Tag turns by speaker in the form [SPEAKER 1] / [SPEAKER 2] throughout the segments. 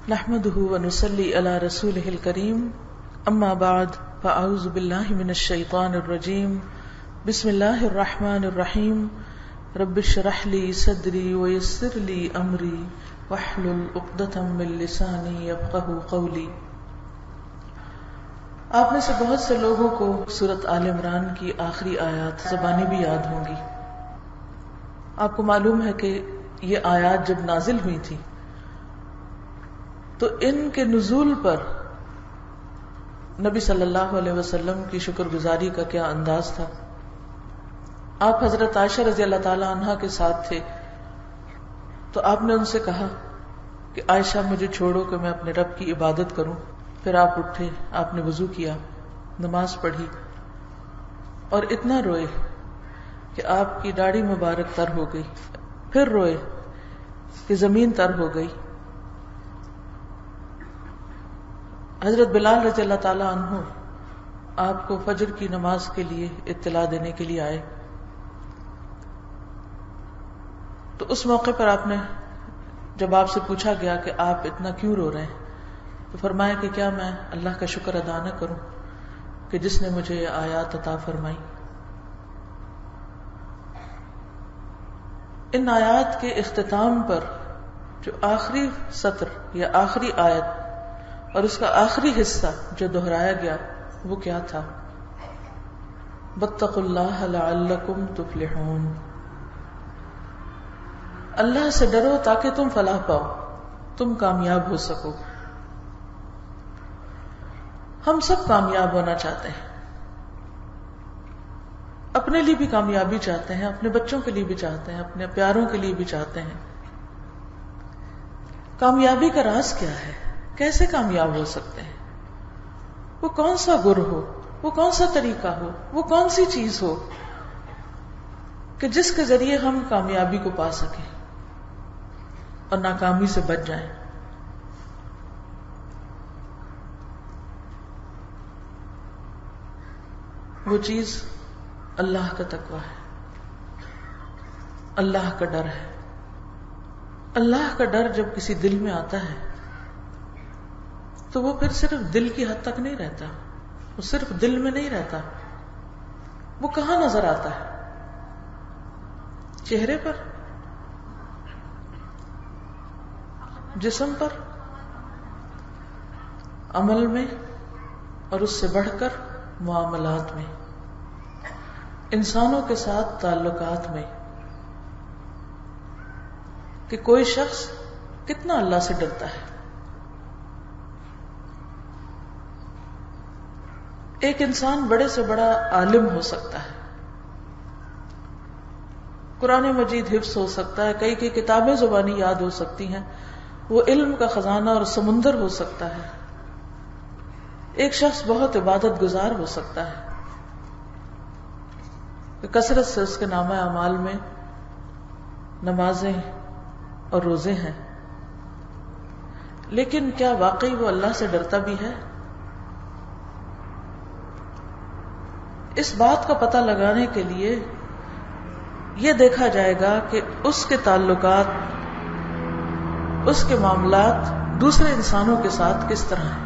[SPEAKER 1] نحمده ونصلي على رسوله الكريم اما بعد فاعوذ بالله من الشيطان الرجيم بسم الله الرحمن الرحيم رب اشرح لي صدري ويسر لي امري واحلل عقدة من لساني يفقهوا قولي۔ آپ میں سے بہت سے لوگوں کو سورۃ آل عمران کی آخری آیات زبانی بھی یاد ہوں گی۔ آپ کو معلوم ہے کہ یہ آیات جب نازل ہوئی تھی تو ان کے نزول پر نبی صلی اللہ علیہ وسلم کی شکر گزاری کا کیا انداز تھا۔ آپ حضرت عائشہ رضی اللہ تعالی عنہا کے ساتھ تھے تو آپ نے ان سے کہا کہ عائشہ مجھے چھوڑو کہ میں اپنے رب کی عبادت کروں۔ پھر آپ اٹھے، آپ نے وضو کیا، نماز پڑھی اور اتنا روئے کہ آپ کی داڑھی مبارک تر ہو گئی، پھر روئے کہ زمین تر ہو گئی۔ حضرت بلال رضی اللہ تعالی عنہ آپ کو فجر کی نماز کے لیے اطلاع دینے کے لیے آئے، تو اس موقع پر آپ نے جب آپ سے پوچھا گیا کہ آپ اتنا کیوں رو رہے ہیں تو فرمایا کہ کیا میں اللہ کا شکر ادا نہ کروں کہ جس نے مجھے یہ آیات عطا فرمائی۔ ان آیات کے اختتام پر جو آخری سطر یا آخری آیت اور اس کا آخری حصہ جو دہرایا گیا وہ کیا تھا؟ واتقوا اللہ لعلکم تفلحون، اللہ سے ڈرو تاکہ تم فلاح پاؤ، تم کامیاب ہو سکو۔ ہم سب کامیاب ہونا چاہتے ہیں، اپنے لیے بھی کامیابی چاہتے ہیں، اپنے بچوں کے لیے بھی چاہتے ہیں، اپنے پیاروں کے لیے بھی چاہتے ہیں۔ کامیابی کا راز کیا ہے؟ کیسے کامیاب ہو سکتے ہیں؟ وہ کون سا گر ہو، وہ کون سا طریقہ ہو، وہ کون سی چیز ہو کہ جس کے ذریعے ہم کامیابی کو پا سکیں اور ناکامی سے بچ جائیں؟ وہ چیز اللہ کا تقویٰ ہے، اللہ کا ڈر ہے۔ اللہ کا ڈر جب کسی دل میں آتا ہے تو وہ پھر صرف دل کی حد تک نہیں رہتا، وہ صرف دل میں نہیں رہتا، وہ کہاں نظر آتا ہے؟ چہرے پر، جسم پر، عمل میں، اور اس سے بڑھ کر معاملات میں، انسانوں کے ساتھ تعلقات میں، کہ کوئی شخص کتنا اللہ سے ڈرتا ہے۔ ایک انسان بڑے سے بڑا عالم ہو سکتا ہے، قرآن مجید حفظ ہو سکتا ہے، کئی کتابیں زبانی یاد ہو سکتی ہیں، وہ علم کا خزانہ اور سمندر ہو سکتا ہے۔ ایک شخص بہت عبادت گزار ہو سکتا ہے کہ کثرت سے اس کے نامہ اعمال میں نمازیں اور روزے ہیں، لیکن کیا واقعی وہ اللہ سے ڈرتا بھی ہے؟ اس بات کا پتہ لگانے کے لیے یہ دیکھا جائے گا کہ اس کے تعلقات، اس کے معاملات دوسرے انسانوں کے ساتھ کس طرح ہیں،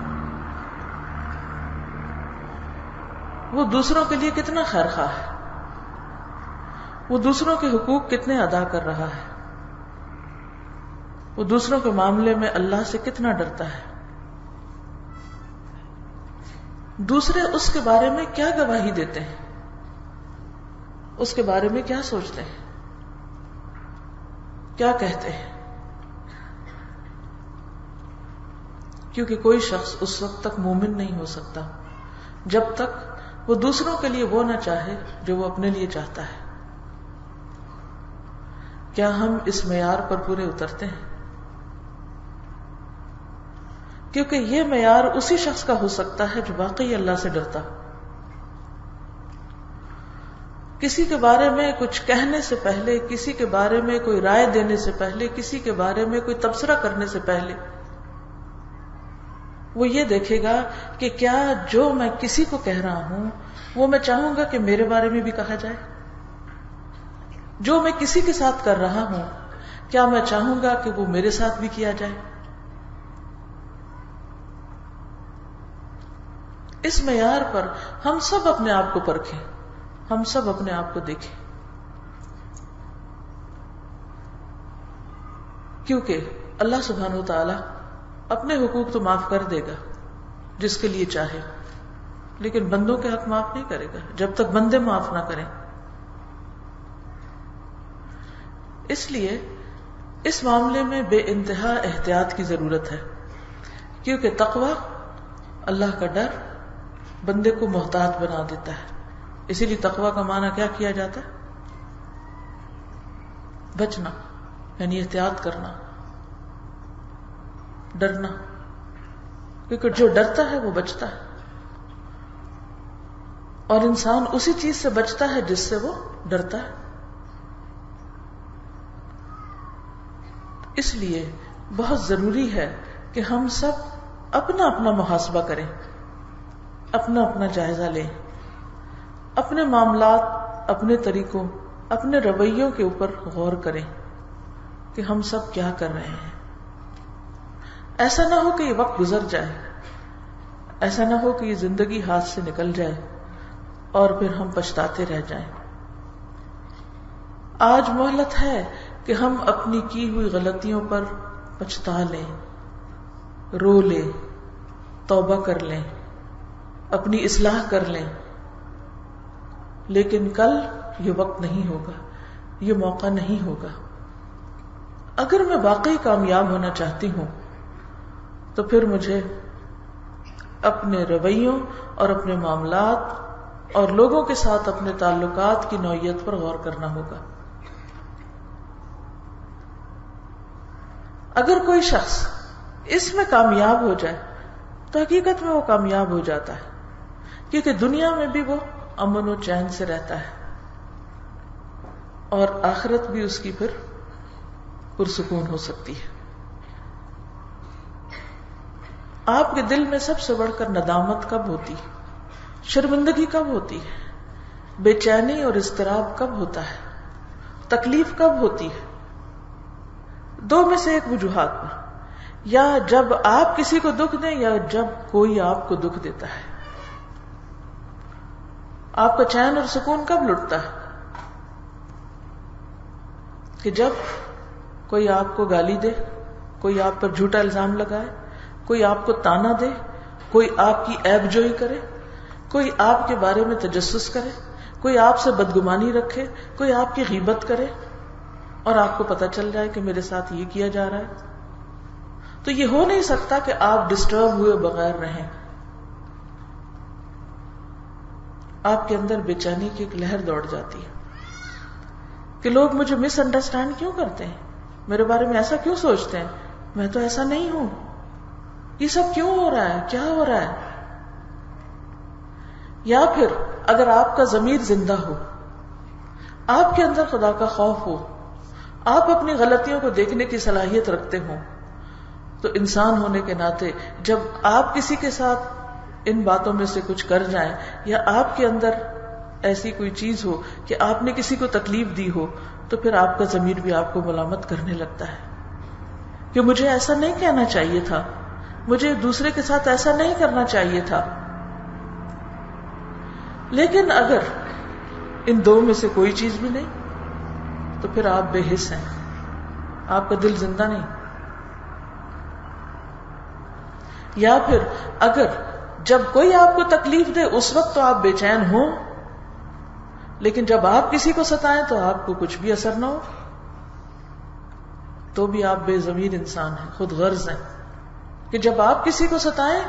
[SPEAKER 1] وہ دوسروں کے لیے کتنا خیر خواہ ہے، وہ دوسروں کے حقوق کتنے ادا کر رہا ہے، وہ دوسروں کے معاملے میں اللہ سے کتنا ڈرتا ہے، دوسرے اس کے بارے میں کیا گواہی دیتے ہیں، اس کے بارے میں کیا سوچتے ہیں، کیا کہتے ہیں۔ کیونکہ کوئی شخص اس وقت تک مومن نہیں ہو سکتا جب تک وہ دوسروں کے لیے وہ نہ چاہے جو وہ اپنے لیے چاہتا ہے۔ کیا ہم اس معیار پر پورے اترتے ہیں؟ کیونکہ یہ معیار اسی شخص کا ہو سکتا ہے جو واقعی اللہ سے ڈرتا۔ کسی کے بارے میں کچھ کہنے سے پہلے، کسی کے بارے میں کوئی رائے دینے سے پہلے، کسی کے بارے میں کوئی تبصرہ کرنے سے پہلے وہ یہ دیکھے گا کہ کیا جو میں کسی کو کہہ رہا ہوں وہ میں چاہوں گا کہ میرے بارے میں بھی کہا جائے، جو میں کسی کے ساتھ کر رہا ہوں کیا میں چاہوں گا کہ وہ میرے ساتھ بھی کیا جائے۔ اس معیار پر ہم سب اپنے آپ کو پرکھیں، ہم سب اپنے آپ کو دیکھیں، کیونکہ اللہ سبحانہ و تعالی اپنے حقوق تو معاف کر دے گا جس کے لیے چاہے، لیکن بندوں کے حق معاف نہیں کرے گا جب تک بندے معاف نہ کریں. اس لیے اس معاملے میں بے انتہا احتیاط کی ضرورت ہے، کیونکہ تقوی، اللہ کا ڈر، بندے کو محتاط بنا دیتا ہے. اسی لیے تقوی کا معنی کیا کیا جاتا ہے؟ بچنا، یعنی احتیاط کرنا، ڈرنا، کیونکہ جو ڈرتا ہے وہ بچتا ہے، اور انسان اسی چیز سے بچتا ہے جس سے وہ ڈرتا ہے. اس لیے بہت ضروری ہے کہ ہم سب اپنا اپنا محاسبہ کریں، اپنا اپنا جائزہ لیں، اپنے معاملات، اپنے طریقوں، اپنے رویوں کے اوپر غور کریں کہ ہم سب کیا کر رہے ہیں. ایسا نہ ہو کہ یہ وقت گزر جائے، ایسا نہ ہو کہ یہ زندگی ہاتھ سے نکل جائے اور پھر ہم پچھتاتے رہ جائیں. آج مہلت ہے کہ ہم اپنی کی ہوئی غلطیوں پر پچھتا لیں، رو لیں، توبہ کر لیں، اپنی اصلاح کر لیں. لیکن کل یہ وقت نہیں ہوگا، یہ موقع نہیں ہوگا. اگر میں واقعی کامیاب ہونا چاہتی ہوں تو پھر مجھے اپنے رویوں اور اپنے معاملات اور لوگوں کے ساتھ اپنے تعلقات کی نوعیت پر غور کرنا ہوگا. اگر کوئی شخص اس میں کامیاب ہو جائے تو حقیقت میں وہ کامیاب ہو جاتا ہے، کیونکہ دنیا میں بھی وہ امن و چین سے رہتا ہے اور آخرت بھی اس کی پھر پرسکون ہو سکتی ہے. آپ کے دل میں سب سے بڑھ کر ندامت کب ہوتی ہے، شرمندگی کب ہوتی ہے، بے چینی اور اضطراب کب ہوتا ہے، تکلیف کب ہوتی ہے؟ دو میں سے ایک وجوہات پر، یا جب آپ کسی کو دکھ دیں یا جب کوئی آپ کو دکھ دیتا ہے. آپ کا چین اور سکون کب لٹتا ہے؟ کہ جب کوئی آپ کو گالی دے، کوئی آپ پر جھوٹا الزام لگائے، کوئی آپ کو تانا دے، کوئی آپ کی عیب جوئی کرے، کوئی آپ کے بارے میں تجسس کرے، کوئی آپ سے بدگمانی رکھے، کوئی آپ کی غیبت کرے اور آپ کو پتہ چل جائے کہ میرے ساتھ یہ کیا جا رہا ہے. تو یہ ہو نہیں سکتا کہ آپ ڈسٹرب ہوئے بغیر رہیں. آپ کے اندر بے چینی کی ایک لہر دوڑ جاتی ہے کہ لوگ مجھے مس انڈرسٹینڈ کیوں کرتے ہیں، میرے بارے میں ایسا کیوں سوچتے ہیں، میں تو ایسا نہیں ہوں، یہ سب کیوں ہو رہا ہے، کیا ہو رہا ہے. یا پھر اگر آپ کا ضمیر زندہ ہو، آپ کے اندر خدا کا خوف ہو، آپ اپنی غلطیوں کو دیکھنے کی صلاحیت رکھتے ہوں، تو انسان ہونے کے ناطے جب آپ کسی کے ساتھ ان باتوں میں سے کچھ کر جائیں یا آپ کے اندر ایسی کوئی چیز ہو کہ آپ نے کسی کو تکلیف دی ہو، تو پھر آپ کا ضمیر بھی آپ کو ملامت کرنے لگتا ہے کہ مجھے ایسا نہیں کہنا چاہیے تھا، مجھے دوسرے کے ساتھ ایسا نہیں کرنا چاہیے تھا. لیکن اگر ان دو میں سے کوئی چیز بھی نہیں تو پھر آپ بے حس ہیں، آپ کا دل زندہ نہیں. یا پھر اگر جب کوئی آپ کو تکلیف دے اس وقت تو آپ بے چین ہوں، لیکن جب آپ کسی کو ستائیں تو آپ کو کچھ بھی اثر نہ ہو، تو بھی آپ بے ضمیر انسان ہیں، خود غرض ہیں کہ جب آپ کسی کو ستائیں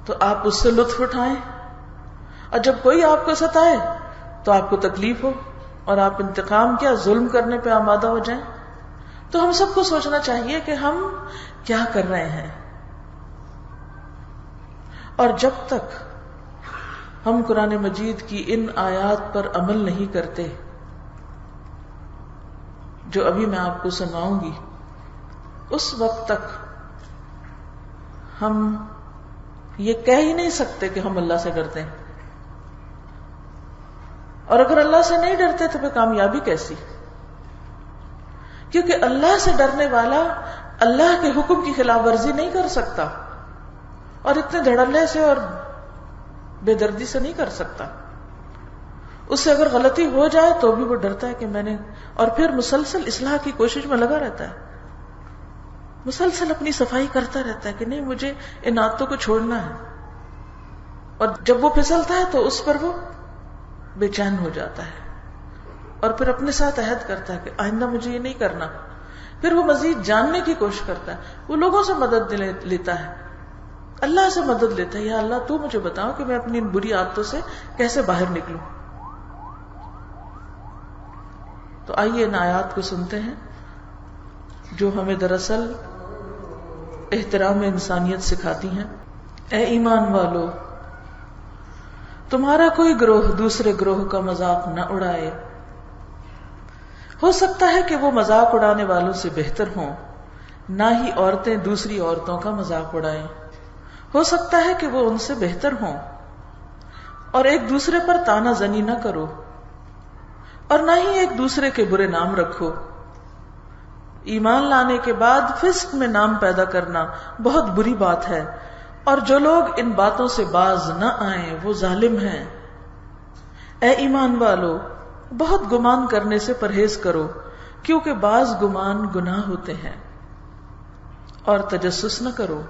[SPEAKER 1] تو آپ اس سے لطف اٹھائیں، اور جب کوئی آپ کو ستائے تو آپ کو تکلیف ہو اور آپ انتقام کیا ظلم کرنے پہ آمادہ ہو جائیں. تو ہم سب کو سوچنا چاہیے کہ ہم کیا کر رہے ہیں، اور جب تک ہم قرآن مجید کی ان آیات پر عمل نہیں کرتے جو ابھی میں آپ کو سناؤں گی، اس وقت تک ہم یہ کہہ ہی نہیں سکتے کہ ہم اللہ سے ڈرتے ہیں. اور اگر اللہ سے نہیں ڈرتے تو پھر کامیابی کیسی؟ کیونکہ اللہ سے ڈرنے والا اللہ کے حکم کی خلاف ورزی نہیں کر سکتا، اور اتنے دھڑلے سے اور بے دردی سے نہیں کر سکتا. اس سے اگر غلطی ہو جائے تو بھی وہ ڈرتا ہے کہ میں نے، اور پھر مسلسل اصلاح کی کوشش میں لگا رہتا ہے، مسلسل اپنی صفائی کرتا رہتا ہے کہ نہیں مجھے ان عادتوں کو چھوڑنا ہے. اور جب وہ پھسلتا ہے تو اس پر وہ بے چین ہو جاتا ہے اور پھر اپنے ساتھ عہد کرتا ہے کہ آئندہ مجھے یہ نہیں کرنا. پھر وہ مزید جاننے کی کوشش کرتا ہے، وہ لوگوں سے مدد لیتا ہے، اللہ سے مدد لیتا ہے، یا اللہ تو مجھے بتاؤ کہ میں اپنی ان بری عادتوں سے کیسے باہر نکلوں. تو آئیے ان آیات کو سنتے ہیں جو ہمیں دراصل احترام انسانیت سکھاتی ہیں. اے ایمان والو، تمہارا کوئی گروہ دوسرے گروہ کا مذاق نہ اڑائے. ہو سکتا ہے کہ وہ مذاق اڑانے والوں سے بہتر ہوں، نہ ہی عورتیں دوسری عورتوں کا مذاق اڑائیں. ہو سکتا ہے کہ وہ ان سے بہتر ہوں. اور ایک دوسرے پر طعنہ زنی نہ کرو، اور نہ ہی ایک دوسرے کے برے نام رکھو. ایمان لانے کے بعد فسق میں نام پیدا کرنا بہت بری بات ہے، اور جو لوگ ان باتوں سے باز نہ آئیں وہ ظالم ہیں. اے ایمان والو، بہت گمان کرنے سے پرہیز کرو، کیونکہ بعض گمان گناہ ہوتے ہیں. اور تجسس نہ کرو،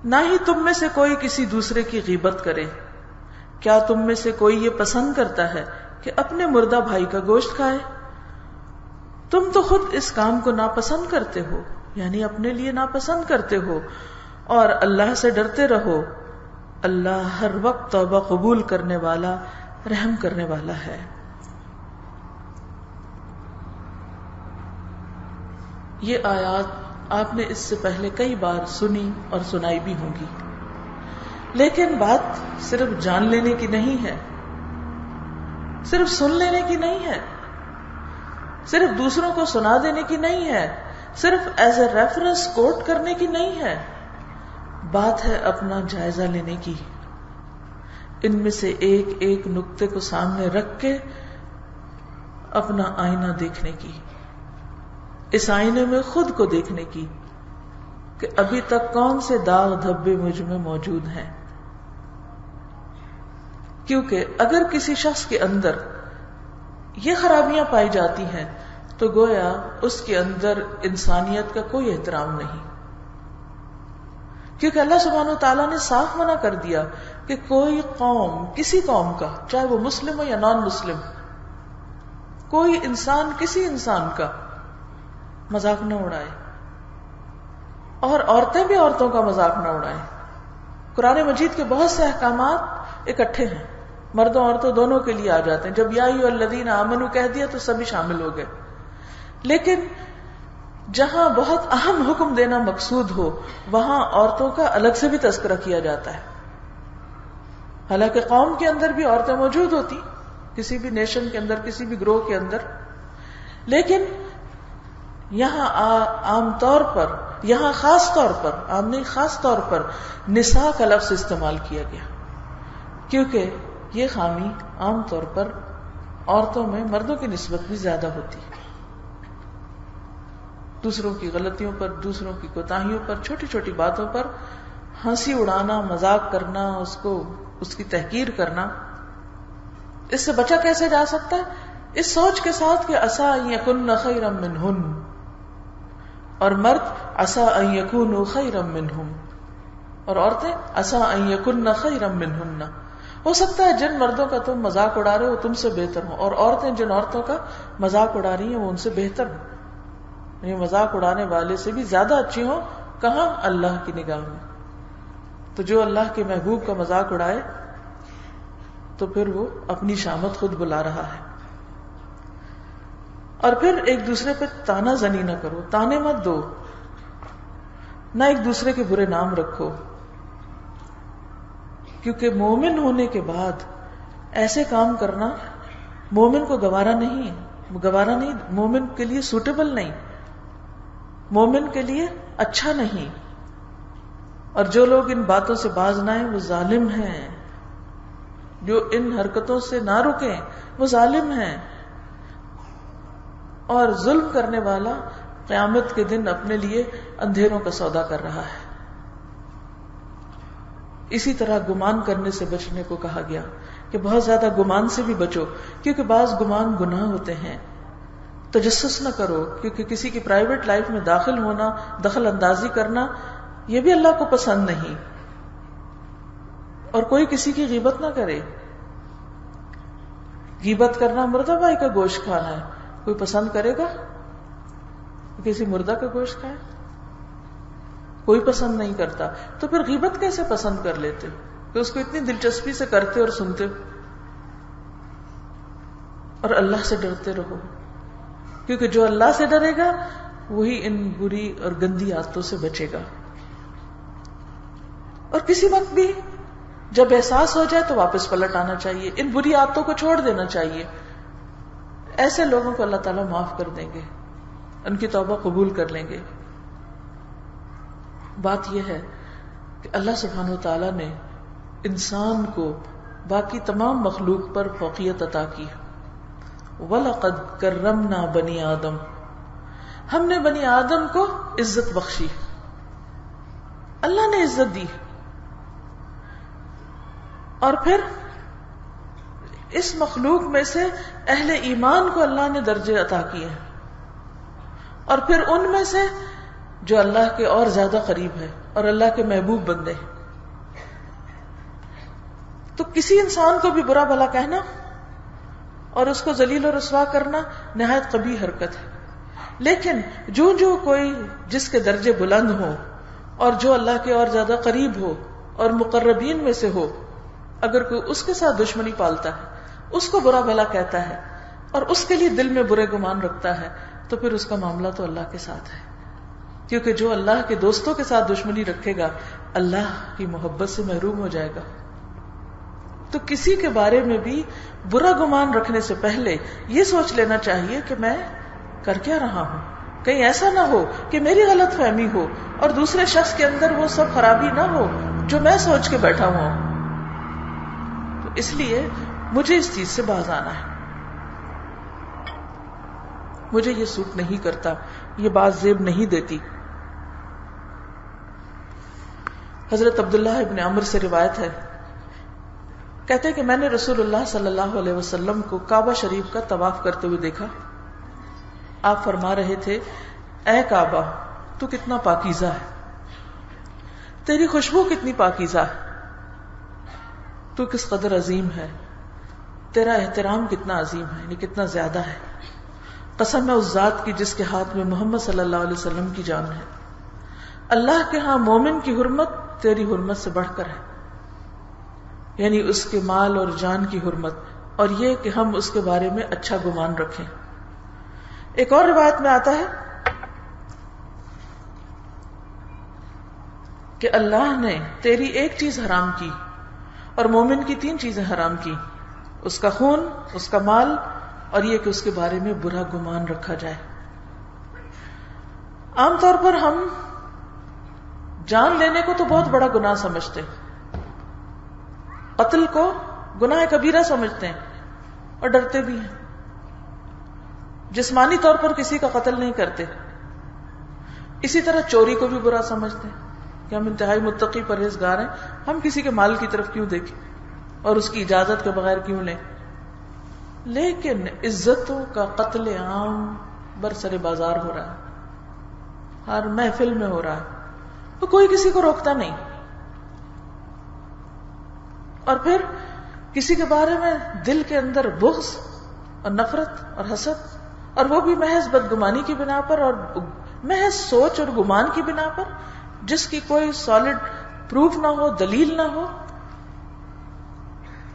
[SPEAKER 1] نہ ہی تم میں سے کوئی کسی دوسرے کی غیبت کرے. کیا تم میں سے کوئی یہ پسند کرتا ہے کہ اپنے مردہ بھائی کا گوشت کھائے؟ تم تو خود اس کام کو ناپسند کرتے ہو، یعنی اپنے لیے ناپسند کرتے ہو. اور اللہ سے ڈرتے رہو، اللہ ہر وقت توبہ قبول کرنے والا، رحم کرنے والا ہے. یہ آیات آپ نے اس سے پہلے کئی بار سنی اور سنائی بھی ہوں گی، لیکن بات صرف جان لینے کی نہیں ہے، صرف سن لینے کی نہیں ہے، صرف دوسروں کو سنا دینے کی نہیں ہے، صرف ایز اے ریفرنس کوٹ کرنے کی نہیں ہے. بات ہے اپنا جائزہ لینے کی، ان میں سے ایک ایک نقطے کو سامنے رکھ کے اپنا آئینہ دیکھنے کی، اس آئینے میں خود کو دیکھنے کی کہ ابھی تک کون سے داغ دھبے مجھ میں موجود ہیں. کیونکہ اگر کسی شخص کے اندر یہ خرابیاں پائی جاتی ہیں تو گویا اس کے اندر انسانیت کا کوئی احترام نہیں. کیونکہ اللہ سبحانہ و تعالیٰ نے صاف منع کر دیا کہ کوئی قوم، کسی قوم کا، چاہے وہ مسلم ہو یا نان مسلم، کوئی انسان کسی انسان کا مذاق نہ اڑائے، اور عورتیں بھی عورتوں کا مذاق نہ اڑائیں. قرآن مجید کے بہت سے احکامات اکٹھے ہیں، مردوں عورتوں دونوں کے لیے آ جاتے ہیں. جب یا ایھا الذین آمنوا کہہ دیا تو سبھی شامل ہو گئے. لیکن جہاں بہت اہم حکم دینا مقصود ہو وہاں عورتوں کا الگ سے بھی تذکرہ کیا جاتا ہے. حالانکہ قوم کے اندر بھی عورتیں موجود ہوتی، کسی بھی نیشن کے اندر، کسی بھی گروہ کے اندر، لیکن یہاں عام طور پر، یہاں خاص طور پر، عام نہیں خاص طور پر نساء کا لفظ استعمال کیا گیا، کیونکہ یہ خامی عام طور پر عورتوں میں مردوں کی نسبت بھی زیادہ ہوتی ہے. دوسروں کی غلطیوں پر، دوسروں کی کوتاہیوں پر، چھوٹی چھوٹی باتوں پر ہنسی اڑانا، مذاق کرنا، اس کی تحقیر کرنا. اس سے بچا کیسے جا سکتا ہے؟ اس سوچ کے ساتھ کہ عسیٰ ان یکن خیرا منہن، اور مرد عسیٰ ان یکونوا خیرا منہم، اور عورتیں عسیٰ ان یکن خیرا منہن. ہو سکتا ہے جن مردوں کا تم مذاق اڑا رہے ہو تم سے بہتر ہوں، اور عورتیں جن عورتوں کا مذاق اڑا رہی ہیں وہ ان سے بہتر ہوں، یعنی مذاق اڑانے والے سے بھی زیادہ اچھی ہوں. کہاں؟ اللہ کی نگاہ میں. تو جو اللہ کے محبوب کا مذاق اڑائے تو پھر وہ اپنی شامت خود بلا رہا ہے. اور پھر ایک دوسرے پہ طعنہ زنی نہ کرو، طعنے مت دو، نہ ایک دوسرے کے برے نام رکھو، کیونکہ مومن ہونے کے بعد ایسے کام کرنا مومن کو گوارا نہیں، مومن کے لیے سوٹیبل نہیں، مومن کے لیے اچھا نہیں. اور جو لوگ ان باتوں سے باز نہ آئیں وہ ظالم ہیں، جو ان حرکتوں سے نہ رکیں وہ ظالم ہیں. اور ظلم کرنے والا قیامت کے دن اپنے لیے اندھیروں کا سودا کر رہا ہے. اسی طرح گمان کرنے سے بچنے کو کہا گیا کہ بہت زیادہ گمان سے بھی بچو، کیونکہ بعض گمان گناہ ہوتے ہیں. تجسس نہ کرو، کیونکہ کسی کی پرائیویٹ لائف میں داخل ہونا، دخل اندازی کرنا، یہ بھی اللہ کو پسند نہیں. اور کوئی کسی کی غیبت نہ کرے. غیبت کرنا مردہ بھائی کا گوشت کھانا ہے، کوئی پسند کرے گا کسی مردہ کا گوشت کھائے؟ کوئی پسند نہیں کرتا. تو پھر غیبت کیسے پسند کر لیتے کہ اس کو اتنی دلچسپی سے کرتے اور سنتے؟ اور اللہ سے ڈرتے رہو، کیونکہ جو اللہ سے ڈرے گا وہی ان بری اور گندی عادتوں سے بچے گا. اور کسی وقت بھی جب احساس ہو جائے تو واپس پلٹ آنا چاہیے، ان بری عادتوں کو چھوڑ دینا چاہیے. ایسے لوگوں کو اللہ تعالیٰ معاف کر دیں گے، ان کی توبہ قبول کر لیں گے. بات یہ ہے کہ اللہ سبحانہ و تعالیٰ نے انسان کو باقی تمام مخلوق پر فوقیت عطا کی. وَلَقَدْ كَرَّمْنَا بَنِي آدم، ہم نے بنی آدم کو عزت بخشی، اللہ نے عزت دی. اور پھر اس مخلوق میں سے اہل ایمان کو اللہ نے درجے عطا کیے، اور پھر ان میں سے جو اللہ کے اور زیادہ قریب ہے اور اللہ کے محبوب بندے ہیں. تو کسی انسان کو بھی برا بھلا کہنا اور اس کو ذلیل و رسوا کرنا نہایت قبیح حرکت ہے. لیکن جو کوئی جس کے درجے بلند ہو اور جو اللہ کے اور زیادہ قریب ہو اور مقربین میں سے ہو، اگر کوئی اس کے ساتھ دشمنی پالتا ہے، اس کو برا بھلا کہتا ہے اور اس کے لیے دل میں برے گمان رکھتا ہے، تو پھر اس کا معاملہ تو اللہ کے ساتھ ہے. کیونکہ جو اللہ کے دوستوں کے ساتھ دشمنی رکھے گا اللہ کی محبت سے محروم ہو جائے گا. تو کسی کے بارے میں بھی برا گمان رکھنے سے پہلے یہ سوچ لینا چاہیے کہ میں کر کیا رہا ہوں. کہیں ایسا نہ ہو کہ میری غلط فہمی ہو اور دوسرے شخص کے اندر وہ سب خرابی نہ ہو جو میں سوچ کے بیٹھا ہوا ہوں. تو اس لیے مجھے اس چیز سے باز آنا ہے، مجھے یہ سوٹ نہیں کرتا، یہ بات زیب نہیں دیتی. حضرت عبداللہ ابن عمر سے روایت ہے، کہتے ہیں کہ میں نے رسول اللہ صلی اللہ علیہ وسلم کو کعبہ شریف کا طواف کرتے ہوئے دیکھا. آپ فرما رہے تھے، اے کعبہ تو کتنا پاکیزہ ہے، تیری خوشبو کتنی پاکیزہ ہے، تو کس قدر عظیم ہے، تیرا احترام کتنا عظیم ہے، یعنی کتنا زیادہ ہے. قسم ہے اس ذات کی جس کے ہاتھ میں محمد صلی اللہ علیہ وسلم کی جان ہے، اللہ کے ہاں مومن کی حرمت تیری حرمت سے بڑھ کر ہے، یعنی اس کے مال اور جان کی حرمت، اور یہ کہ ہم اس کے بارے میں اچھا گمان رکھیں. ایک اور روایت میں آتا ہے کہ اللہ نے تیری ایک چیز حرام کی اور مومن کی 3 چیزیں حرام کی، اس کا خون، اس کا مال، اور یہ کہ اس کے بارے میں برا گمان رکھا جائے. عام طور پر ہم جان لینے کو تو بہت بڑا گناہ سمجھتے ہیں، قتل کو گناہ کبیرہ سمجھتے ہیں اور ڈرتے بھی ہیں. جسمانی طور پر کسی کا قتل نہیں کرتے. اسی طرح چوری کو بھی برا سمجھتے ہیں کہ ہم انتہائی متقی پرہیزگار ہیں، ہم کسی کے مال کی طرف کیوں دیکھیں اور اس کی اجازت کے بغیر کیوں لیں. لیکن عزتوں کا قتل عام برسر بازار ہو رہا ہے، ہر محفل میں ہو رہا ہے، تو کوئی کسی کو روکتا نہیں. اور پھر کسی کے بارے میں دل کے اندر بغض اور نفرت اور حسد، اور وہ بھی محض بدگمانی کی بنا پر اور محض سوچ اور گمان کی بنا پر، جس کی کوئی سالڈ پروف نہ ہو، دلیل نہ ہو،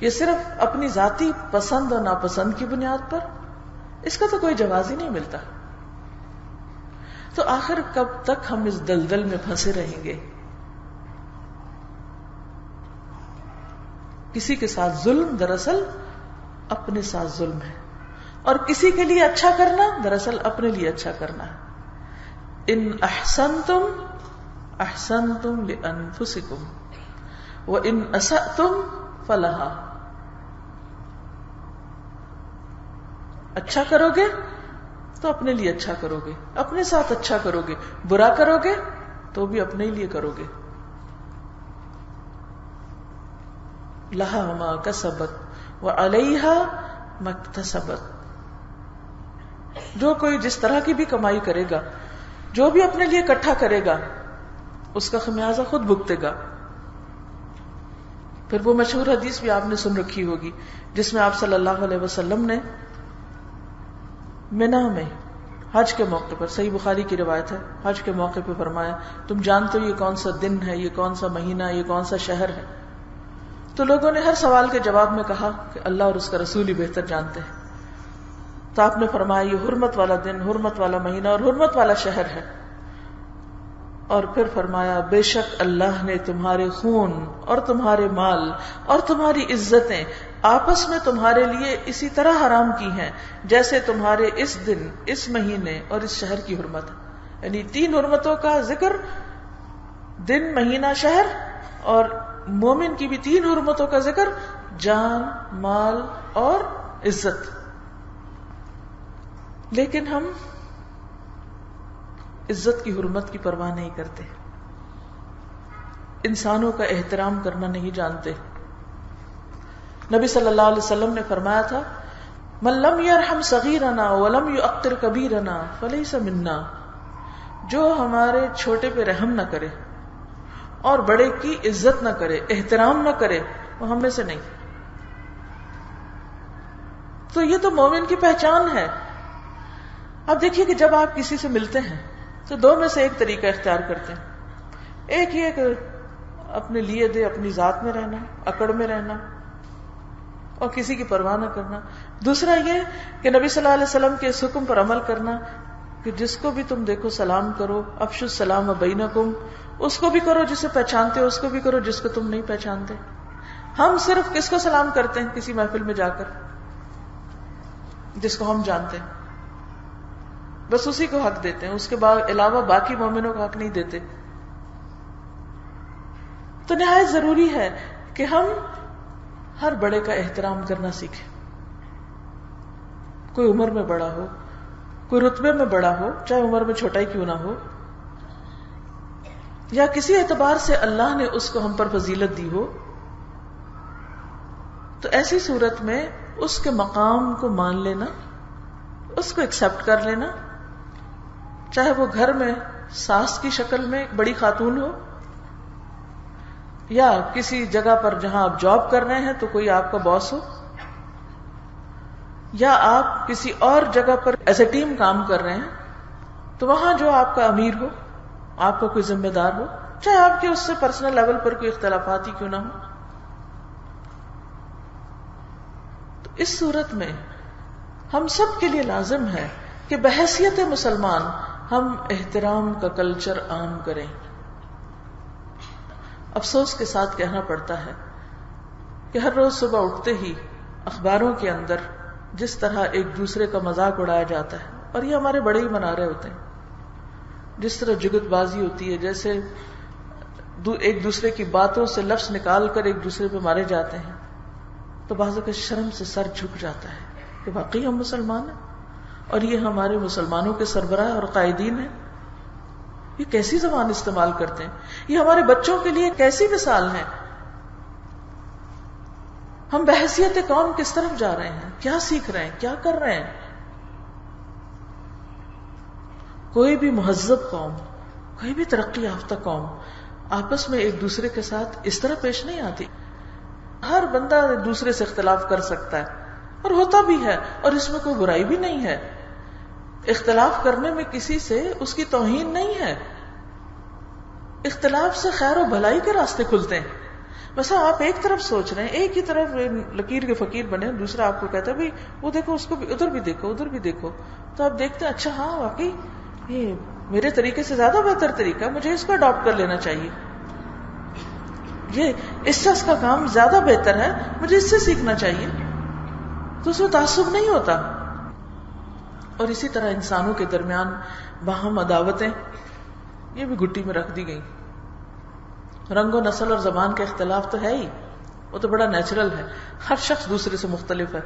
[SPEAKER 1] یہ صرف اپنی ذاتی پسند اور ناپسند کی بنیاد پر، اس کا تو کوئی جواز ہی نہیں ملتا. تو آخر کب تک ہم اس دلدل میں پھنسے رہیں گے؟ کسی کے ساتھ ظلم دراصل اپنے ساتھ ظلم ہے، اور کسی کے لیے اچھا کرنا دراصل اپنے لیے اچھا کرنا ہے. ان احسنتم احسنتم لانفسکم وان اسأتم فلہا. اچھا کرو گے تو اپنے لیے اچھا کرو گے، اپنے ساتھ اچھا کرو گے، برا کرو گے تو بھی اپنے لیے کرو گے. لہا ما کسبت وعلیہا ما اکتسبت. جو کوئی جس طرح کی بھی کمائی کرے گا، جو بھی اپنے لیے اکٹھا کرے گا، اس کا خمیازہ خود بھگتے گا. پھر وہ مشہور حدیث بھی آپ نے سن رکھی ہوگی جس میں آپ صلی اللہ علیہ وسلم نے منی میں حج کے موقع پر، صحیح بخاری کی روایت ہے، حج کے موقع پہ فرمایا تم جانتے ہو یہ کون سا دن ہے، یہ کون سا مہینہ، یہ کون سا شہر ہے؟ تو لوگوں نے ہر سوال کے جواب میں کہا کہ اللہ اور اس کا رسول ہی بہتر جانتے ہیں. تو آپ نے فرمایا یہ حرمت والا دن، حرمت والا مہینہ اور حرمت والا شہر ہے. اور پھر فرمایا بے شک اللہ نے تمہارے خون اور تمہارے مال اور تمہاری عزتیں آپس میں تمہارے لیے اسی طرح حرام کی ہیں جیسے تمہارے اس دن، اس مہینے اور اس شہر کی حرمت ہے. یعنی 3 حرمتوں کا ذکر، دن، مہینہ، شہر، اور مومن کی بھی 3 حرمتوں کا ذکر، جان، مال اور عزت. لیکن ہم عزت کی حرمت کی پرواہ نہیں کرتے، انسانوں کا احترام کرنا نہیں جانتے. نبی صلی اللہ علیہ وسلم نے فرمایا تھا من لم یرحم صغیرنا ولم یؤقر کبیرنا فلیس منا. جو ہمارے چھوٹے پہ رحم نہ کرے اور بڑے کی عزت نہ کرے، احترام نہ کرے، وہ ہم میں سے نہیں. تو یہ تو مومن کی پہچان ہے. اب دیکھیے کہ جب آپ کسی سے ملتے ہیں تو 2 میں سے ایک طریقہ اختیار کرتے ہیں. ایک یہ کہ اپنے لیے دے، اپنی ذات میں رہنا، اکڑ میں رہنا اور کسی کی پرواہ نہ کرنا. دوسرا یہ کہ نبی صلی اللہ علیہ وسلم کے اس حکم پر عمل کرنا کہ جس کو بھی تم دیکھو سلام کرو، افشوا السلام بینکم. اس کو بھی کرو جسے پہچانتے ہو، اس کو بھی کرو جس کو تم نہیں پہچانتے. ہم صرف کس کو سلام کرتے ہیں کسی محفل میں جا کر؟ جس کو ہم جانتے ہیں، بس اسی کو حق دیتے ہیں، اس کے علاوہ باقی مومنوں کو حق نہیں دیتے. تو نہایت ضروری ہے کہ ہم ہر بڑے کا احترام کرنا سیکھیں. کوئی عمر میں بڑا ہو، کوئی رتبے میں بڑا ہو، چاہے عمر میں چھوٹا ہی کیوں نہ ہو، یا کسی اعتبار سے اللہ نے اس کو ہم پر فضیلت دی ہو، تو ایسی صورت میں اس کے مقام کو مان لینا، اس کو ایکسپٹ کر لینا. چاہے وہ گھر میں ساس کی شکل میں بڑی خاتون ہو، یا کسی جگہ پر جہاں آپ جاب کر رہے ہیں تو کوئی آپ کا باس ہو، یا آپ کسی اور جگہ پر ایز اے ٹیم کام کر رہے ہیں تو وہاں جو آپ کا امیر ہو، آپ کا کوئی ذمہ دار ہو، چاہے آپ کے اس سے پرسنل لیول پر کوئی اختلافات ہی کیوں نہ ہو. تو اس صورت میں ہم سب کے لیے لازم ہے کہ بحیثیت مسلمان ہم احترام کا کلچر عام کریں. افسوس کے ساتھ کہنا پڑتا ہے کہ ہر روز صبح اٹھتے ہی اخباروں کے اندر جس طرح ایک دوسرے کا مذاق اڑایا جاتا ہے، اور یہ ہمارے بڑے ہی منا رہے ہوتے ہیں، جس طرح جگت بازی ہوتی ہے، جیسے ایک دوسرے کی باتوں سے لفظ نکال کر ایک دوسرے پہ مارے جاتے ہیں، تو بعض اوقات شرم سے سر جھک جاتا ہے کہ واقعی ہم مسلمان ہیں اور یہ ہمارے مسلمانوں کے سربراہ اور قائدین ہیں. یہ کیسی زبان استعمال کرتے ہیں، یہ ہمارے بچوں کے لیے کیسی مثال ہے. ہم بحیثیت قوم کس طرف جا رہے ہیں، کیا سیکھ رہے ہیں، کیا کر رہے ہیں. کوئی بھی مہذب قوم، کوئی بھی ترقی یافتہ قوم آپس میں ایک دوسرے کے ساتھ اس طرح پیش نہیں آتی. ہر بندہ ایک دوسرے سے اختلاف کر سکتا ہے اور ہوتا بھی ہے، اور اس میں کوئی برائی بھی نہیں ہے. اختلاف کرنے میں کسی سے اس کی توہین نہیں ہے. اختلاف سے خیر و بھلائی کے راستے کھلتے ہیں. بس آپ ایک طرف سوچ رہے ہیں، ایک ہی طرف لکیر کے فقیر بنے، دوسرا آپ کو کہتا ہے بھائی وہ دیکھو، اس کو بھی ادھر بھی دیکھو، ادھر بھی دیکھو. تو آپ دیکھتے ہیں اچھا ہاں واقعی یہ میرے طریقے سے زیادہ بہتر طریقہ ہے، مجھے اس کو اڈاپٹ کر لینا چاہیے. یہ اس شخص کا کام زیادہ بہتر ہے، مجھے اس سے سیکھنا چاہیے. تو اس میں تعصب نہیں ہوتا. اور اسی طرح انسانوں کے درمیان باہم عداوتیں یہ بھی گٹی میں رکھ دی گئی. رنگ و نسل اور زبان کا اختلاف تو ہے ہی، وہ تو بڑا نیچرل ہے. ہر شخص دوسرے سے مختلف ہے،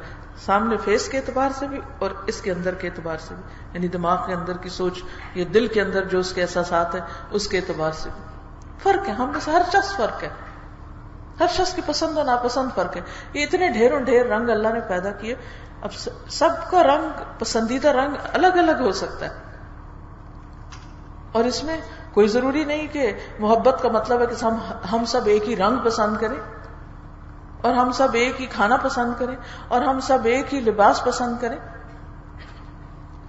[SPEAKER 1] سامنے فیس کے اعتبار سے بھی اور اس کے اندر کے اعتبار سے بھی، یعنی دماغ کے اندر کی سوچ یا دل کے اندر جو اس کے احساسات ہیں اس کے اعتبار سے بھی فرق ہے. ہم میں سے ہر شخص فرق ہے. ہر شخص کی پسند و ناپسند فرق ہے. یہ اتنے ڈھیروں ڈھیر رنگ اللہ نے پیدا کیے. اب سب کا رنگ پسندیدہ رنگ الگ الگ ہو سکتا ہے, اور اس میں کوئی ضروری نہیں کہ محبت کا مطلب ہے کہ ہم سب ایک ہی رنگ پسند کریں, اور ہم سب ایک ہی کھانا پسند کریں, اور ہم سب ایک ہی لباس پسند کریں.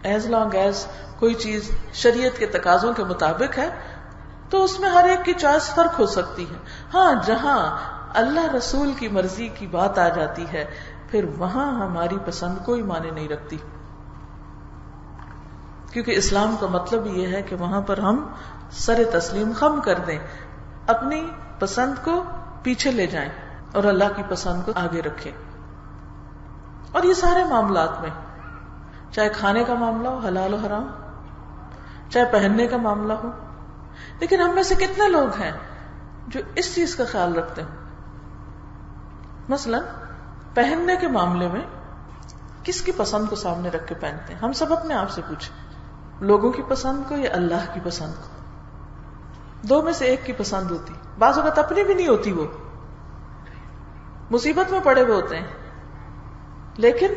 [SPEAKER 1] ایز لانگ ایز کوئی چیز شریعت کے تقاضوں کے مطابق ہے تو اس میں ہر ایک کی چوائس فرق ہو سکتی ہے. ہاں جہاں اللہ رسول کی مرضی کی بات آ جاتی ہے پھر وہاں ہماری پسند کوئی معنی نہیں رکھتی, کیونکہ اسلام کا مطلب یہ ہے کہ وہاں پر ہم سر تسلیم خم کر دیں, اپنی پسند کو پیچھے لے جائیں اور اللہ کی پسند کو آگے رکھیں. اور یہ سارے معاملات میں, چاہے کھانے کا معاملہ ہو حلال و حرام, چاہے پہننے کا معاملہ ہو, لیکن ہم میں سے کتنے لوگ ہیں جو اس چیز کا خیال رکھتے ہیں؟ مثلا پہننے کے معاملے میں کس کی پسند کو سامنے رکھ کے پہنتے ہیں؟ ہم سب اپنے آپ سے پوچھیں, لوگوں کی پسند کو یا اللہ کی پسند کو؟ دو میں سے ایک کی پسند ہوتی, بعض اوقات اپنی بھی نہیں ہوتی, وہ مصیبت میں پڑے ہوئے ہوتے ہیں, لیکن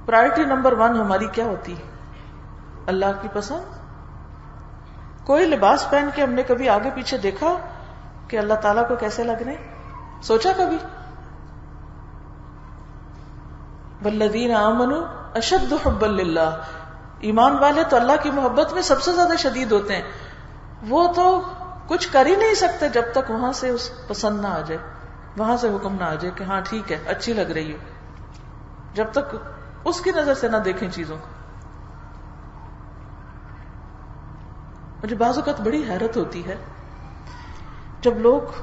[SPEAKER 1] پرائرٹی نمبر 1 ہماری کیا ہوتی ہے؟ اللہ کی پسند. کوئی لباس پہن کے ہم نے کبھی آگے پیچھے دیکھا کہ اللہ تعالیٰ کو کیسے لگ رہے ہیں؟ سوچا کبھی؟ والذین آمنوا اشد حبا للہ, ایمان والے تو اللہ کی محبت میں سب سے زیادہ شدید ہوتے ہیں. وہ تو کچھ کر ہی نہیں سکتے جب تک وہاں سے اس پسند نہ آ جائے, وہاں سے حکم نہ آ جائے کہ ہاں ٹھیک ہے اچھی لگ رہی ہے, جب تک اس کی نظر سے نہ دیکھیں چیزوں کو. مجھے بعض اوقات بڑی حیرت ہوتی ہے جب لوگ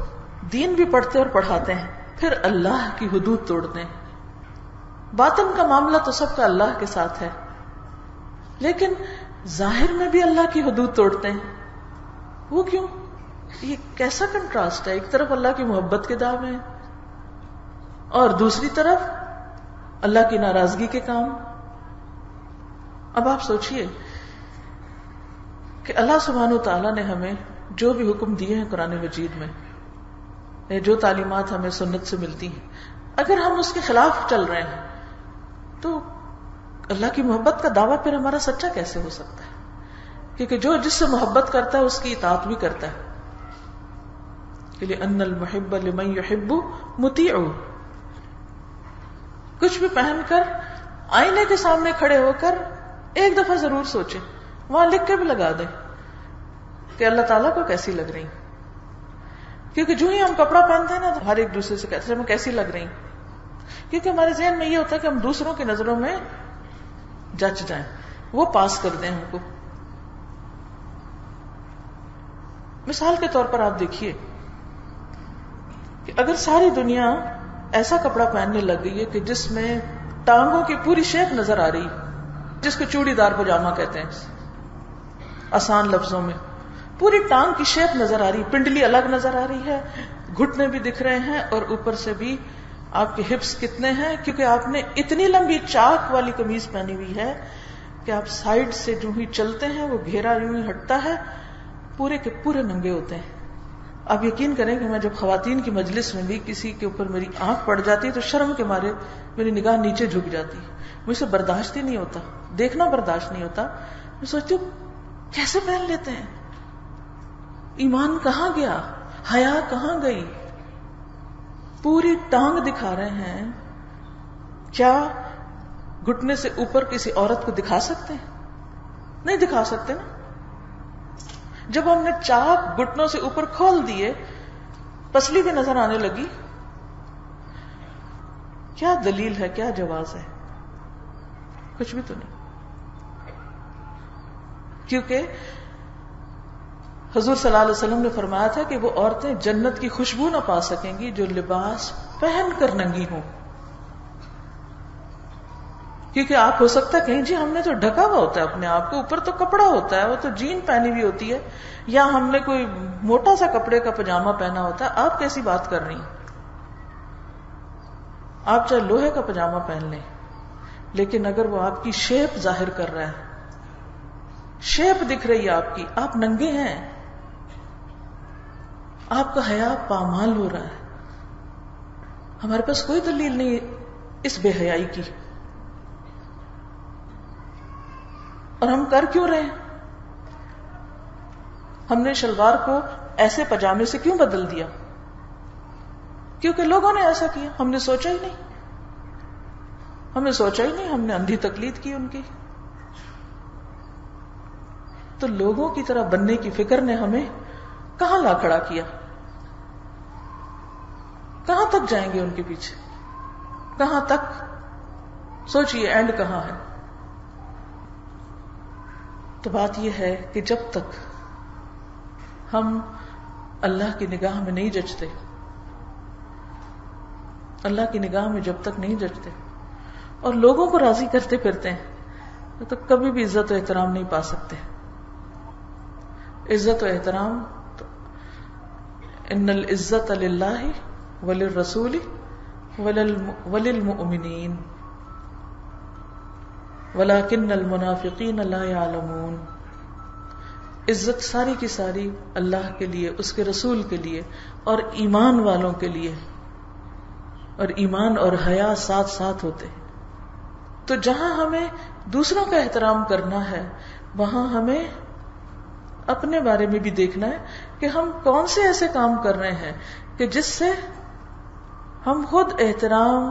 [SPEAKER 1] دین بھی پڑھتے اور پڑھاتے ہیں پھر اللہ کی حدود توڑتے ہیں. باطن کا معاملہ تو سب کا اللہ کے ساتھ ہے, لیکن ظاہر میں بھی اللہ کی حدود توڑتے ہیں. وہ کیوں؟ یہ کیسا کنٹراسٹ ہے؟ ایک طرف اللہ کی محبت کے دعوے ہیں اور دوسری طرف اللہ کی ناراضگی کے کام. اب آپ سوچئے کہ اللہ سبحانہ وتعالیٰ نے ہمیں جو بھی حکم دیے ہیں قرآن مجید میں, جو تعلیمات ہمیں سنت سے ملتی ہیں, اگر ہم اس کے خلاف چل رہے ہیں تو اللہ کی محبت کا دعویٰ پھر ہمارا سچا کیسے ہو سکتا ہے؟ کیونکہ جو جس سے محبت کرتا ہے اس کی اطاعت بھی کرتا ہے. لِأَنَّ الْمُحِبَّ لِمَن يُحِبُّ مُطِيعُ. کچھ بھی پہن کر آئینے کے سامنے کھڑے ہو کر ایک دفعہ ضرور سوچیں, وہاں لکھ کے بھی لگا دیں کہ اللہ تعالیٰ کو کیسی لگ رہی. کیونکہ جو ہی ہم کپڑا پہنتے ہیں نا تو ہر ایک دوسرے سے کہتے ہیں میں کیسی لگ رہی, کیونکہ ہمارے ذہن میں یہ ہوتا ہے کہ ہم دوسروں کی نظروں میں جچ جائیں, وہ پاس کر دیں ہم کو. مثال کے طور پر آپ دیکھیے کہ اگر ساری دنیا ایسا کپڑا پہننے لگ گئی ہے کہ جس میں ٹانگوں کی پوری شیپ نظر آ رہی, جس کو چوڑی دار پاجامہ کہتے ہیں آسان لفظوں میں, پوری ٹانگ کی شیپ نظر آ رہی, پنڈلی الگ نظر آ رہی ہے, گھٹنے بھی دکھ رہے ہیں, اور اوپر سے بھی آپ کے ہپس کتنے ہیں, کیونکہ آپ نے اتنی لمبی چاک والی قمیض پہنی ہوئی ہے کہ آپ سائڈ سے جو ہی چلتے ہیں وہ گھیرا یوں ہی ہٹتا ہے, پورے کے پورے ننگے ہوتے ہیں. آپ یقین کریں کہ میں جب خواتین کی مجلس میں بھی کسی کے اوپر میری آنکھ پڑ جاتی ہے تو شرم کے مارے میری نگاہ نیچے جھک جاتی ہے, مجھ سے برداشت ہی نہیں ہوتا, دیکھنا برداشت نہیں ہوتا. میں سوچتی ہوں کیسے پہن لیتے ہیں, ایمان کہاں گیا, حیا کہاں گئی, پوری ٹانگ دکھا رہے ہیں. کیا گھٹنے سے اوپر کسی عورت کو دکھا سکتے ہیں؟ نہیں دکھا سکتے نا. جب ہم نے چاک گھٹنوں سے اوپر کھول دیے, پسلی بھی نظر آنے لگی, کیا دلیل ہے, کیا جواز ہے؟ کچھ بھی تو نہیں. کیونکہ حضور صلی اللہ علیہ وسلم نے فرمایا تھا کہ وہ عورتیں جنت کی خوشبو نہ پا سکیں گی جو لباس پہن کر ننگی ہوں. کیونکہ آپ ہو سکتا ہے کہیں جی ہم نے تو ڈھکا ہوا ہوتا ہے اپنے آپ کو, اوپر تو کپڑا ہوتا ہے, وہ تو جین پہنی ہوئی ہوتی ہے, یا ہم نے کوئی موٹا سا کپڑے کا پاجامہ پہنا ہوتا ہے. آپ کیسی بات کر رہی ہیں؟ آپ چاہے لوہے کا پاجامہ پہن لیں, لیکن اگر وہ آپ کی شیپ ظاہر کر رہا ہے, شیپ دکھ رہی ہے آپ کی, آپ ننگے ہیں, آپ کا حیا پامال ہو رہا ہے. ہمارے پاس کوئی دلیل نہیں اس بے حیائی کی. اور ہم کر کیوں رہے ہیں؟ ہم نے شلوار کو ایسے پجامے سے کیوں بدل دیا؟ کیونکہ لوگوں نے ایسا کیا. ہم نے سوچا ہی نہیں. ہم نے اندھی تقلید کی ان کی. تو لوگوں کی طرح بننے کی فکر نے ہمیں کہاں لا کھڑا کیا؟ کہاں تک جائیں گے ان کے پیچھے؟ کہاں تک؟ سوچئے اینڈ کہاں ہے؟ تو بات یہ ہے کہ جب تک ہم اللہ کی نگاہ میں نہیں جچتے، اللہ کی نگاہ میں جب تک نہیں جچتے اور لوگوں کو راضی کرتے پھرتے ہیں تو کبھی بھی عزت و احترام نہیں پا سکتے. عزت و احترام تو ان العزت للہ وللرسول وللمؤمنین ولکن المنافقین لا یعلمون. عزت ساری کی ساری اللہ کے لیے، اس کے رسول کے لیے اور ایمان والوں کے لیے، اور ایمان اور حیا ساتھ ساتھ ہوتے ہیں. تو جہاں ہمیں دوسروں کا احترام کرنا ہے وہاں ہمیں اپنے بارے میں بھی دیکھنا ہے کہ ہم کون سے ایسے کام کر رہے ہیں کہ جس سے ہم خود احترام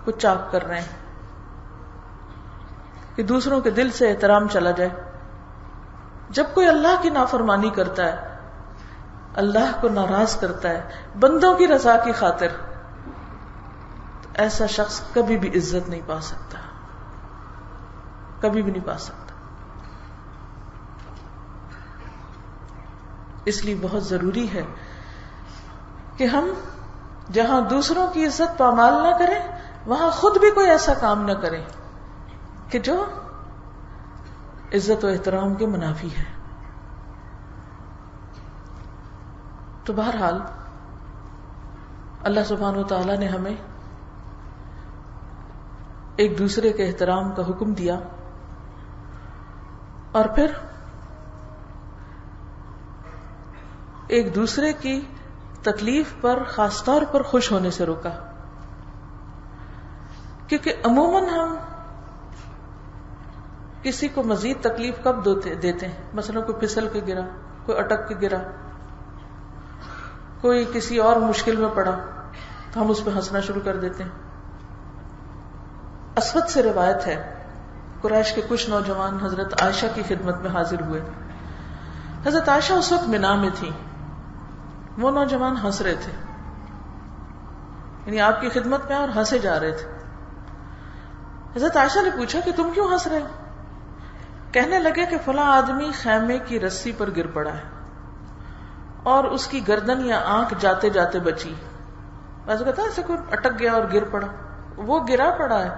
[SPEAKER 1] کو چاک کر رہے ہیں، کہ دوسروں کے دل سے احترام چلا جائے. جب کوئی اللہ کی نافرمانی کرتا ہے، اللہ کو ناراض کرتا ہے بندوں کی رضا کی خاطر، تو ایسا شخص کبھی بھی عزت نہیں پا سکتا، کبھی بھی نہیں پا سکتا. اس لیے بہت ضروری ہے کہ ہم جہاں دوسروں کی عزت پامال نہ کریں وہاں خود بھی کوئی ایسا کام نہ کریں کہ جو عزت و احترام کے منافی ہے. تو بہرحال اللہ سبحانہ و تعالی نے ہمیں ایک دوسرے کے احترام کا حکم دیا اور پھر ایک دوسرے کی تکلیف پر خاص طور پر خوش ہونے سے روکا. کیونکہ عموماً ہم کسی کو مزید تکلیف کب دیتے ہیں؟ مثلا کوئی پھسل کے گرا، کوئی اٹک کے گرا، کوئی کسی اور مشکل میں پڑا تو ہم اس پہ ہنسنا شروع کر دیتے ہیں. اسود سے روایت ہے قریش کے کچھ نوجوان حضرت عائشہ کی خدمت میں حاضر ہوئے. حضرت عائشہ اس وقت مینا میں تھی. وہ نوجوان ہنس رہے تھے، یعنی آپ کی خدمت میں اور ہنسے جا رہے تھے. حضرت عائشہ نے پوچھا کہ تم کیوں ہنس رہے ہو؟ کہنے لگے کہ فلاں آدمی خیمے کی رسی پر گر پڑا ہے اور اس کی گردن یا آنکھ جاتے جاتے بچی. ویسے کہتا ہے ایسے کوئی اٹک گیا اور گر پڑا، وہ گرا پڑا ہے،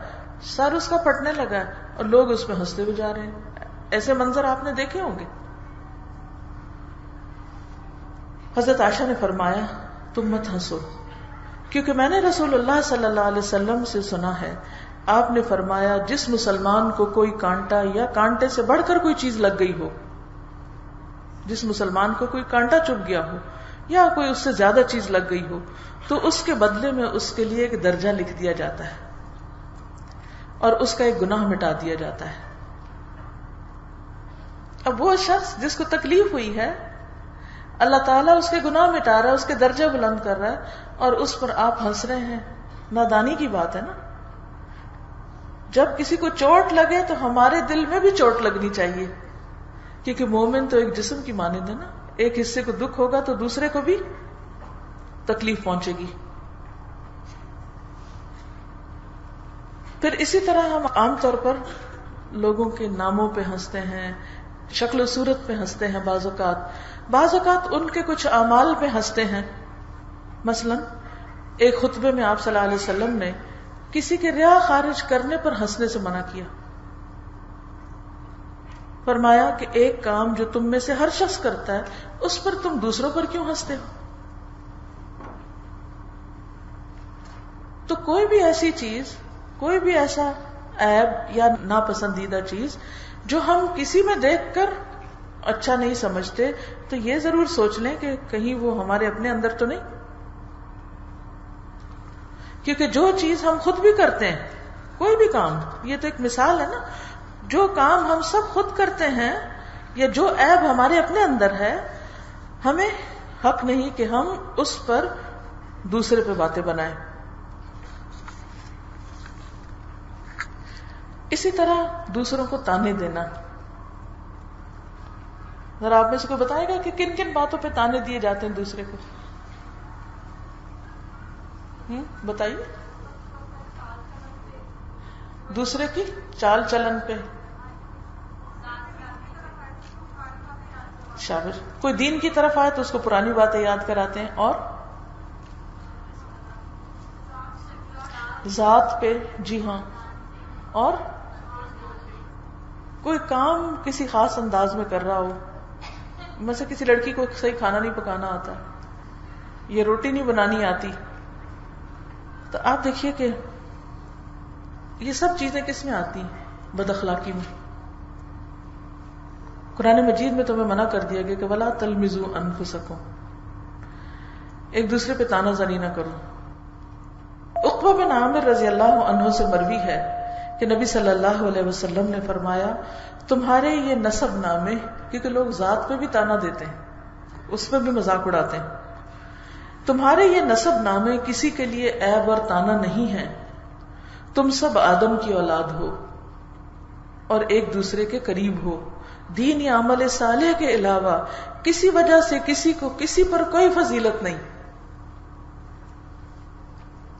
[SPEAKER 1] سر اس کا پھٹنے لگا ہے اور لوگ اس پہ ہنستے ہوئے جا رہے ہیں. ایسے منظر آپ نے دیکھے ہوں گے. حضرت عائشہ نے فرمایا تم مت ہنسو، کیونکہ میں نے رسول اللہ صلی اللہ علیہ وسلم سے سنا ہے آپ نے فرمایا جس مسلمان کو کوئی کانٹا یا کانٹے سے بڑھ کر کوئی چیز لگ گئی ہو، جس مسلمان کو کوئی کانٹا چبھ گیا ہو یا کوئی اس سے زیادہ چیز لگ گئی ہو تو اس کے بدلے میں اس کے لیے ایک درجہ لکھ دیا جاتا ہے اور اس کا ایک گناہ مٹا دیا جاتا ہے. اب وہ شخص جس کو تکلیف ہوئی ہے اللہ تعالیٰ اس کے گناہ مٹا رہا ہے، اس کے درجہ بلند کر رہا ہے اور اس پر آپ ہنس رہے ہیں. نادانی کی بات ہے نا. جب کسی کو چوٹ لگے تو ہمارے دل میں بھی چوٹ لگنی چاہیے، کیونکہ مومن تو ایک جسم کی مانند ہے نا. ایک حصے کو دکھ ہوگا تو دوسرے کو بھی تکلیف پہنچے گی. پھر اسی طرح ہم عام طور پر لوگوں کے ناموں پہ ہنستے ہیں، شکل و صورت پہ ہنستے ہیں، بعض اوقات ان کے کچھ اعمال پہ ہنستے ہیں. مثلا ایک خطبے میں آپ صلی اللہ علیہ وسلم نے کسی کے ریا خارج کرنے پر ہنسنے سے منع کیا. فرمایا کہ ایک کام جو تم میں سے ہر شخص کرتا ہے اس پر تم دوسروں پر کیوں ہنستے ہو؟ تو کوئی بھی ایسی چیز، کوئی بھی ایسا عیب یا ناپسندیدہ چیز جو ہم کسی میں دیکھ کر اچھا نہیں سمجھتے تو یہ ضرور سوچ لیں کہ کہیں وہ ہمارے اپنے اندر تو نہیں. کیونکہ جو چیز ہم خود بھی کرتے ہیں، کوئی بھی کام، یہ تو ایک مثال ہے نا، جو کام ہم سب خود کرتے ہیں یا جو عیب ہمارے اپنے اندر ہے، ہمیں حق نہیں کہ ہم اس پر دوسرے پہ باتیں بنائیں. اسی طرح دوسروں کو تانے دینا. ذرا آپ میں سے کوئی بتائے گا کہ کن کن باتوں پہ تانے دیے جاتے ہیں دوسرے کو؟ بتائیے. دوسرے کی چال چلن پہ. شاباش. کوئی دین کی طرف آئے تو اس کو پرانی باتیں یاد کراتے ہیں. اور ذات پہ، جی ہاں. اور کوئی کام کسی خاص انداز میں کر رہا ہو، مثلا کسی لڑکی کو صحیح کھانا نہیں پکانا آتا، یہ روٹی نہیں بنانی آتی، تو آپ دیکھیے کہ یہ سب چیزیں کس میں آتی ہیں؟ بد اخلاقی میں. قرآن مجید میں تمہیں منع کر دیا گیا کہ وَلَا تَلْمِزُوا أَنفُسَكُمْ، ایک دوسرے پہ تانا زنی نہ کرو. عقبہ بن عامر رضی اللہ عنہ سے مروی ہے کہ نبی صلی اللہ علیہ وسلم نے فرمایا تمہارے یہ نسب نامے، کیونکہ لوگ ذات پہ بھی تانا دیتے ہیں، اس پہ بھی مذاق اڑاتے ہیں، تمہارے یہ نسب نامے کسی کے لیے عیب اور تانا نہیں ہیں. تم سب آدم کی اولاد ہو اور ایک دوسرے کے قریب ہو. دین یا عمل صالح کے علاوہ کسی وجہ سے کسی کو کسی پر کوئی فضیلت نہیں.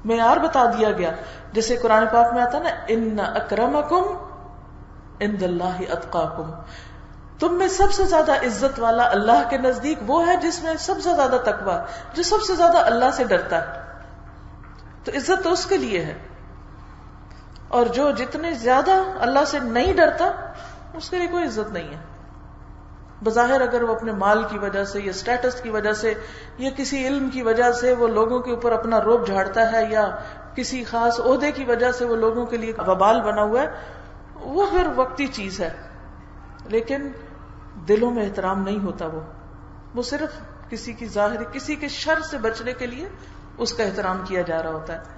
[SPEAKER 1] معیار بتا دیا گیا، جیسے قرآن پاک میں آتا نا ان اکرمکم عند اللہ اتقاکم، تم میں سب سے زیادہ عزت والا اللہ کے نزدیک وہ ہے جس میں سب سے زیادہ تقویٰ، جو سب سے زیادہ اللہ سے ڈرتا ہے. تو عزت تو اس کے لیے ہے، اور جو جتنے زیادہ اللہ سے نہیں ڈرتا اس کے لیے کوئی عزت نہیں ہے. بظاہر اگر وہ اپنے مال کی وجہ سے یا اسٹیٹس کی وجہ سے یا کسی علم کی وجہ سے وہ لوگوں کے اوپر اپنا روب جھاڑتا ہے یا کسی خاص عہدے کی وجہ سے وہ لوگوں کے لیے وبال بنا ہوا ہے، وہ پھر وقتی چیز ہے، لیکن دلوں میں احترام نہیں ہوتا. وہ صرف کسی کی ظاہری کسی کے شر سے بچنے کے لیے اس کا احترام کیا جا رہا ہوتا ہے.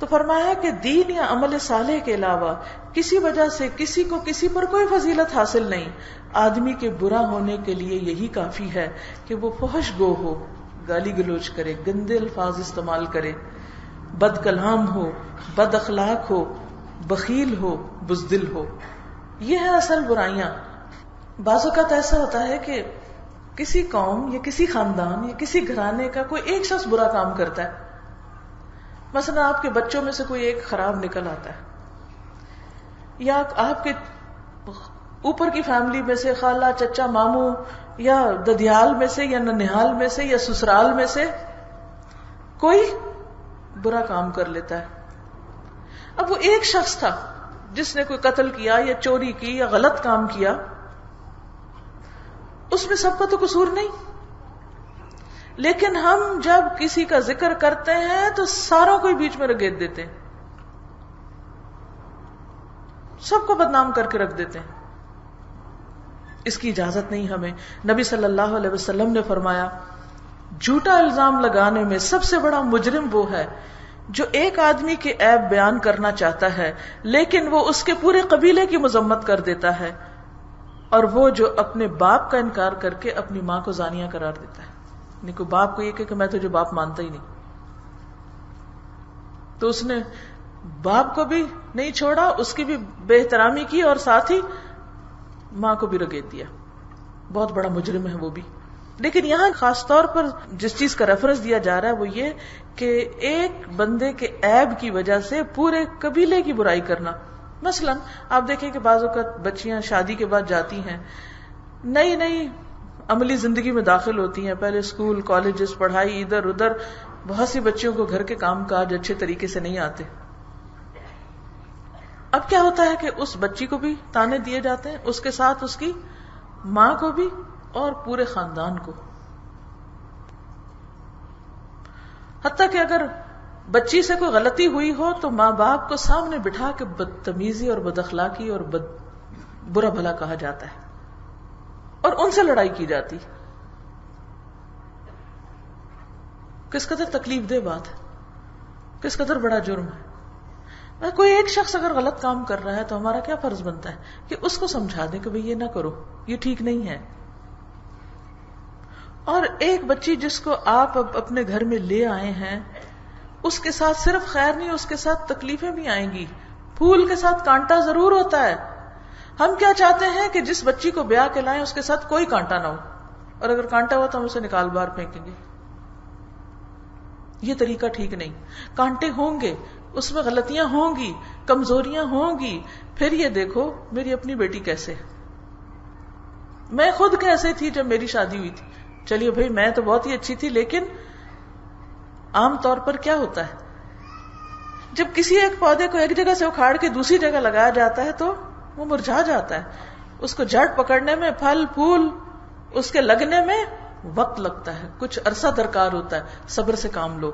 [SPEAKER 1] تو فرمایا کہ دین یا عمل صالح کے علاوہ کسی وجہ سے کسی کو کسی پر کوئی فضیلت حاصل نہیں. آدمی کے برا ہونے کے لیے یہی کافی ہے کہ وہ فحش گو ہو، گالی گلوچ کرے، گندے الفاظ استعمال کرے، بد کلام ہو، بد اخلاق ہو، بخیل ہو، بزدل ہو. یہ ہے اصل برائیاں. بعض اوقات ایسا ہوتا ہے کہ کسی قوم یا کسی خاندان یا کسی گھرانے کا کوئی ایک شخص برا کام کرتا ہے. مثلا آپ کے بچوں میں سے کوئی ایک خراب نکل آتا ہے، یا آپ کے اوپر کی فیملی میں سے خالہ، چچا، ماموں، یا ددیال میں سے یا ننیال میں سے یا سسرال میں سے کوئی برا کام کر لیتا ہے. اب وہ ایک شخص تھا جس نے کوئی قتل کیا یا چوری کی یا غلط کام کیا، اس میں سب کا تو قصور نہیں، لیکن ہم جب کسی کا ذکر کرتے ہیں تو ساروں کو بیچ میں رگیت دیتے ہیں، سب کو بدنام کر کے رکھ دیتے ہیں. اس کی اجازت نہیں ہمیں. نبی صلی اللہ علیہ وسلم نے فرمایا جھوٹا الزام لگانے میں سب سے بڑا مجرم وہ ہے جو ایک آدمی کے عیب بیان کرنا چاہتا ہے لیکن وہ اس کے پورے قبیلے کی مذمت کر دیتا ہے، اور وہ جو اپنے باپ کا انکار کر کے اپنی ماں کو زانیہ قرار دیتا ہے. یعنی کوئی باپ کو یہ کہ میں تجھے باپ مانتا ہی نہیں، تو اس نے باپ کو بھی نہیں چھوڑا، اس کی بھی بے احترامی کی اور ساتھ ہی ماں کو بھی رگیت دیا. بہت بڑا مجرم ہے وہ بھی. لیکن یہاں خاص طور پر جس چیز کا ریفرنس دیا جا رہا ہے وہ یہ کہ ایک بندے کے عیب کی وجہ سے پورے قبیلے کی برائی کرنا. مثلا آپ دیکھیں کہ بعض اوقات بچیاں شادی کے بعد جاتی ہیں، نئی نئی عملی زندگی میں داخل ہوتی ہیں، پہلے اسکول، کالجز، پڑھائی، ادھر ادھر، بہت سی بچیوں کو گھر کے کام کاج اچھے طریقے سے نہیں آتے. اب کیا ہوتا ہے کہ اس بچی کو بھی تانے دیے جاتے ہیں، اس کے ساتھ اس کی ماں کو بھی اور پورے خاندان کو. حتیٰ کہ اگر بچی سے کوئی غلطی ہوئی ہو تو ماں باپ کو سامنے بٹھا کے بدتمیزی اور بد اخلاقی اور برا بھلا کہا جاتا ہے. اور ان سے لڑائی کی جاتی. کس قدر تکلیف دہ بات ہے، کس قدر بڑا جرم ہے. کوئی ایک شخص اگر غلط کام کر رہا ہے تو ہمارا کیا فرض بنتا ہے کہ اس کو سمجھا دیں کہ بھئی یہ نہ کرو، یہ ٹھیک نہیں ہے. اور ایک بچی جس کو آپ اب اپنے گھر میں لے آئے ہیں، اس کے ساتھ صرف خیر نہیں، اس کے ساتھ تکلیفیں بھی آئیں گی. پھول کے ساتھ کانٹا ضرور ہوتا ہے. ہم کیا چاہتے ہیں کہ جس بچی کو بیاہ کے لائیں اس کے ساتھ کوئی کانٹا نہ ہو، اور اگر کانٹا ہو تو ہم اسے نکال باہر پھینکیں گے. یہ طریقہ ٹھیک نہیں. کانٹے ہوں گے، اس میں غلطیاں ہوں گی، کمزوریاں ہوں گی. پھر یہ دیکھو میری اپنی بیٹی کیسے، میں خود کیسے تھی جب میری شادی ہوئی تھی. چلیے بھائی میں تو بہت ہی اچھی تھی، لیکن عام طور پر کیا ہوتا ہے جب کسی ایک پودے کو ایک جگہ سے اکھاڑ کے دوسری جگہ لگایا جاتا ہے تو وہ مرجھا جاتا ہے. اس کو جڑ پکڑنے میں، پھل پھول اس کے لگنے میں وقت لگتا ہے، کچھ عرصہ درکار ہوتا ہے. صبر سے کام لو،